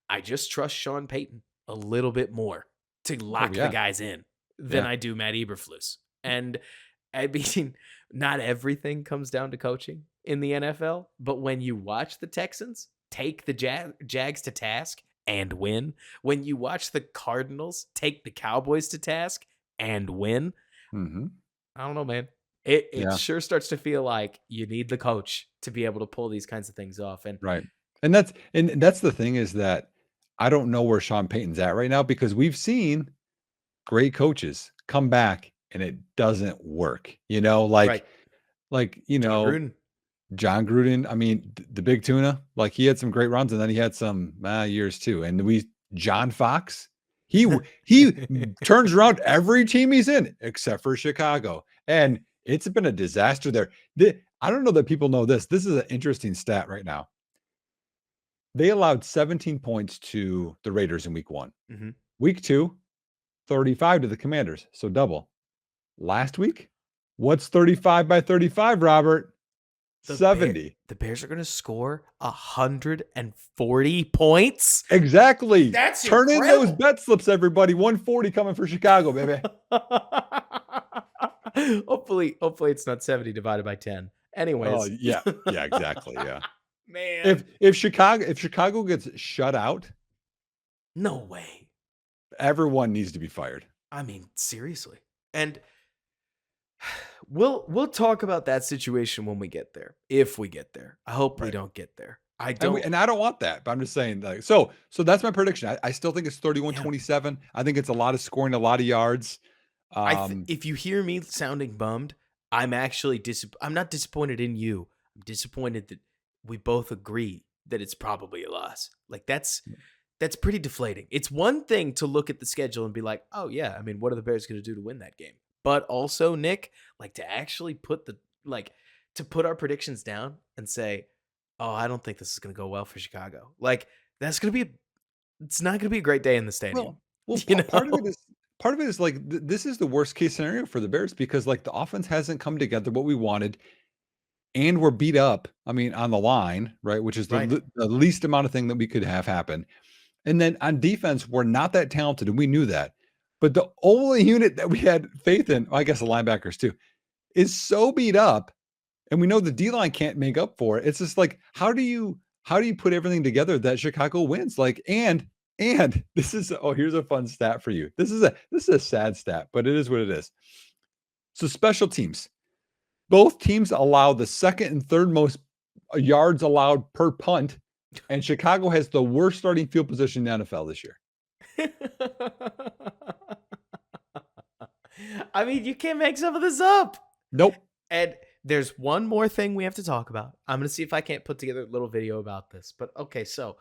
I just trust Sean Payton a little bit more to Oh lock the yeah. guys in than Yeah. I do Matt Eberflus. And I mean, not everything comes down to coaching in the NFL, but when you watch the Texans take the Jags to task and win, when you watch the Cardinals take the Cowboys to task and win, Mhm. I don't know, man. It Yeah. sure starts to feel like you need the coach to be able to pull these kinds of things off. And Right. And that's the thing is that I don't know where Sean Payton's at right now because we've seen great coaches come back and it doesn't work. right, Like, John Gruden. John Gruden, I mean, the big tuna, like he had some great runs and then he had some years too. And John Fox, he turns around every team he's in except for Chicago. And it's been a disaster there. I don't know that people know this. This is an interesting stat right now. They allowed 17 points to the Raiders in week 1. Mhm. Week 2, 35 to the Commanders, so double. Last week, what's 35 by 35, Robert? The Bear 70. the Bears are gonna score 140 points? Exactly. That's Turn in those incredible. bet slips, everybody. 140 coming for Chicago, baby. Hopefully it's not 70 divided by 10. Oh, Anyways. yeah. Yeah, exactly, yeah. Man, If Chicago gets shut out, no way. everyone needs to be fired. I mean, seriously. And we'll talk about that situation when we get there. If we get there. I hope we Right. don't get there. I And don't. I don't want that, but I'm just saying like so that's my prediction. I still think it's Yeah. 31-27. I think it's a lot of scoring, a lot of yards. If you hear me sounding bummed, I'm actually I'm not disappointed in you. I'm disappointed that we both agree that it's probably a loss. Like that's pretty deflating. It's one thing to look at the schedule and be like, "Oh yeah, I mean, what are the Bears going to do to win that game?" But also, Nick, like to actually put the like to put our predictions down and say, "Oh, I don't think this is going to go well for Chicago." Like that's going to be it's not going to be a great day in the stadium. Well well, You part of it know? is like this is the worst case scenario for the Bears because like the offense hasn't come together what we wanted, and we're beat up. I mean, on the line, right, which is Right. the least amount of thing that we could have happen. And then on defense, we're not that talented, and we knew that. But the only unit that we had faith in, I guess the linebackers too, is so beat up, and we know the D line can't make up for it. It's just like, how do you put everything together that Chicago wins? Like, and this is here's a fun stat for you. This is a sad stat, but it is what it is. So special teams, both teams allow the second and third most yards allowed per punt, and Chicago has the worst starting field position in the NFL this year. I mean, you can't make some of this up. Nope. And there's one more thing we have to talk about. I'm going to see if I can't put together a little video about this. But okay, so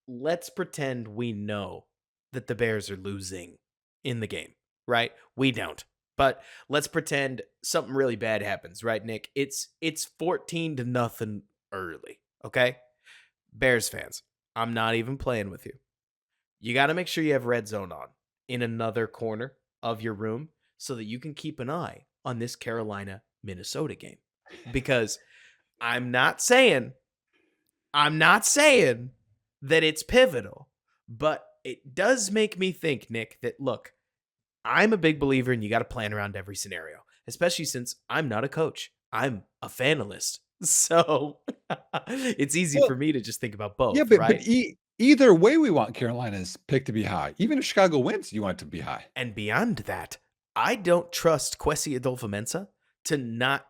let's pretend we know that the Bears are losing in the game, right? We don't. But let's pretend something really bad happens, right, Nick? It's 14-0 early, okay? Bears fans, I'm not even playing with you. You got to make sure you have red zone on in another corner of your room so that you can keep an eye on this Carolina Minnesota game. Because I'm not saying that it's pivotal, but it does make me think, Nick, that look, I'm a big believer in you got to plan around every scenario, especially since I'm not a coach. I'm a fanalist. So it's easy Well, for me to just think about yeah, both, but right? either way, we want Carolina's pick to be high. Even if Chicago wins, you want it to be high. And beyond that, I don't trust Kwesi Adolfo-Mensah to not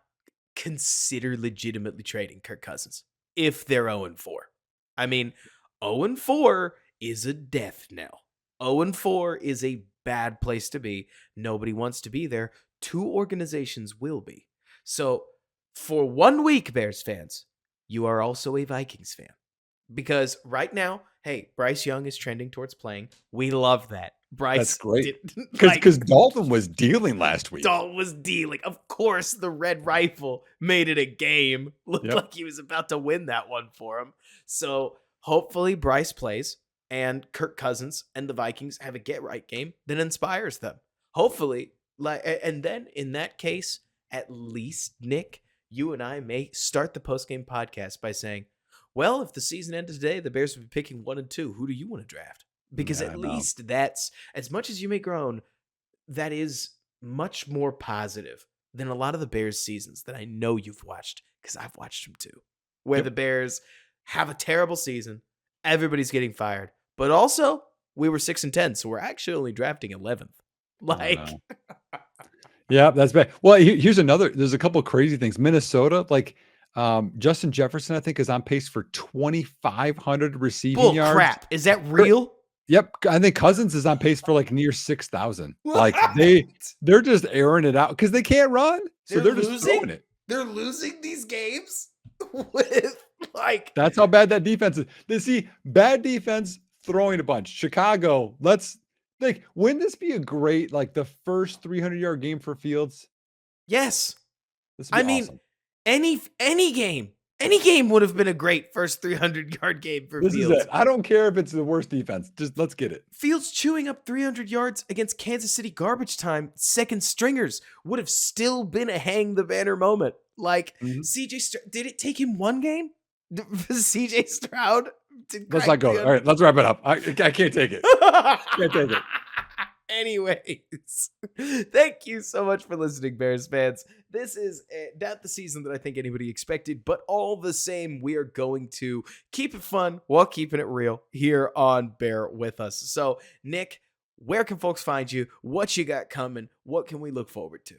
consider legitimately trading Kirk Cousins if they're 0-4. I mean, 0-4 is a death knell. 0-4 is a bad place to be. Nobody wants to be there. Two organizations will be. So for 1 week, Bears fans, you are also a Vikings fan. Because right now, hey, Bryce Young is trending towards playing. We love that. That's Bryce great. did Because Dalton was dealing last week. Dalton was dealing. Of course, the Red Rifle made it a game. Looked Yep. like he was about to win that one for him. So hopefully Bryce plays and Kirk Cousins and the Vikings have a get right game that inspires them. Hopefully, and then in that case, at least Nick, you and I may start the postgame podcast by saying, well, if the season ended today, the Bears would be picking 1 and 2. Who do you want to draft? Because Yeah, at I know. least that's, as much as you may groan, that is much more positive than a lot of the Bears seasons that I know you've watched, because I've watched them too, where Yep. the Bears have a terrible season, everybody's getting fired, but also we were 6-10, so we're actually only drafting 11th. Like, Yeah, that's bad. Well, here's another. There's a couple of crazy things. Minnesota, like Justin Jefferson, I think is on pace for 2,500 receiving bull yards. crap. Is that real? Yep, I think Cousins is on pace for like near 6,000. Like What? they're just airing it out because they can't run, so they're just losing? throwing it. They're losing these games with like. That's how bad that defense is. They see bad defense throwing a bunch. Chicago, let's like, wouldn't this be a great like the first 300-yard game for Fields? Yes. This would I be mean, awesome. any game would have been a great first 300-yard game for This Fields. is it. I don't care if it's the worst defense. Just let's get it. Fields chewing up 300 yards against Kansas City garbage time second stringers would have still been a hang the banner moment. Like did it take him 1 game? CJ Stroud? Let's not go. All right, let's wrap it up. I can't take it. Can't take it. Anyways, thank you so much for listening, Bears fans. This is not the season that I think anybody expected, but all the same, we are going to keep it fun while keeping it real here on Bear With Us. So, Nick, where can folks find you? What you got coming? What can we look forward to?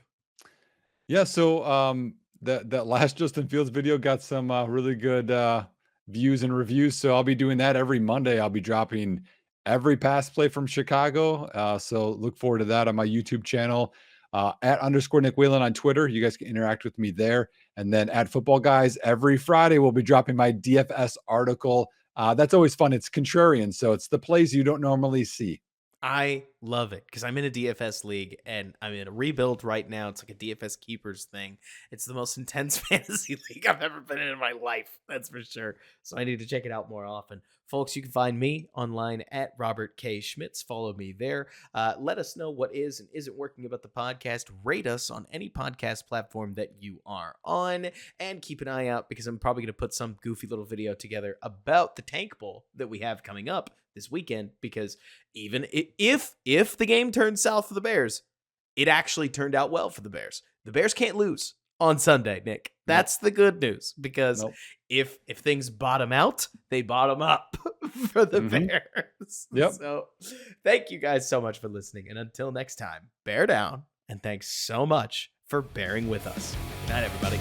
Yeah, so that last Justin Fields video got some really good views and reviews. So I'll be doing that every Monday. I'll be dropping every pass play from Chicago. So look forward to that on my YouTube channel, @_Nick Whalen on Twitter. You guys can interact with me there. And then at Football Guys, every Friday, we'll be dropping my DFS article. That's always fun. It's contrarian. So it's the plays you don't normally see. I love it because I'm in a DFS league and I'm in a rebuild right now. It's like a DFS keepers thing. It's the most intense fantasy league I've ever been in my life. That's for sure. So I need to check it out more often. Folks, you can find me online at Robert K. Schmitz. Follow me there. Let us know what is and isn't working about the podcast. Rate us on any podcast platform that you are on. And keep an eye out because I'm probably going to put some goofy little video together about the Tank Bowl that we have coming up this weekend, because even if the game turns south for the Bears, it actually turned out well for the Bears. The Bears can't lose on Sunday, Nick. That's the good news, because if things bottom out, they bottom up for the Bears. Yep. So thank you guys so much for listening. And until next time, bear down. And thanks so much for bearing with us. Good night, everybody.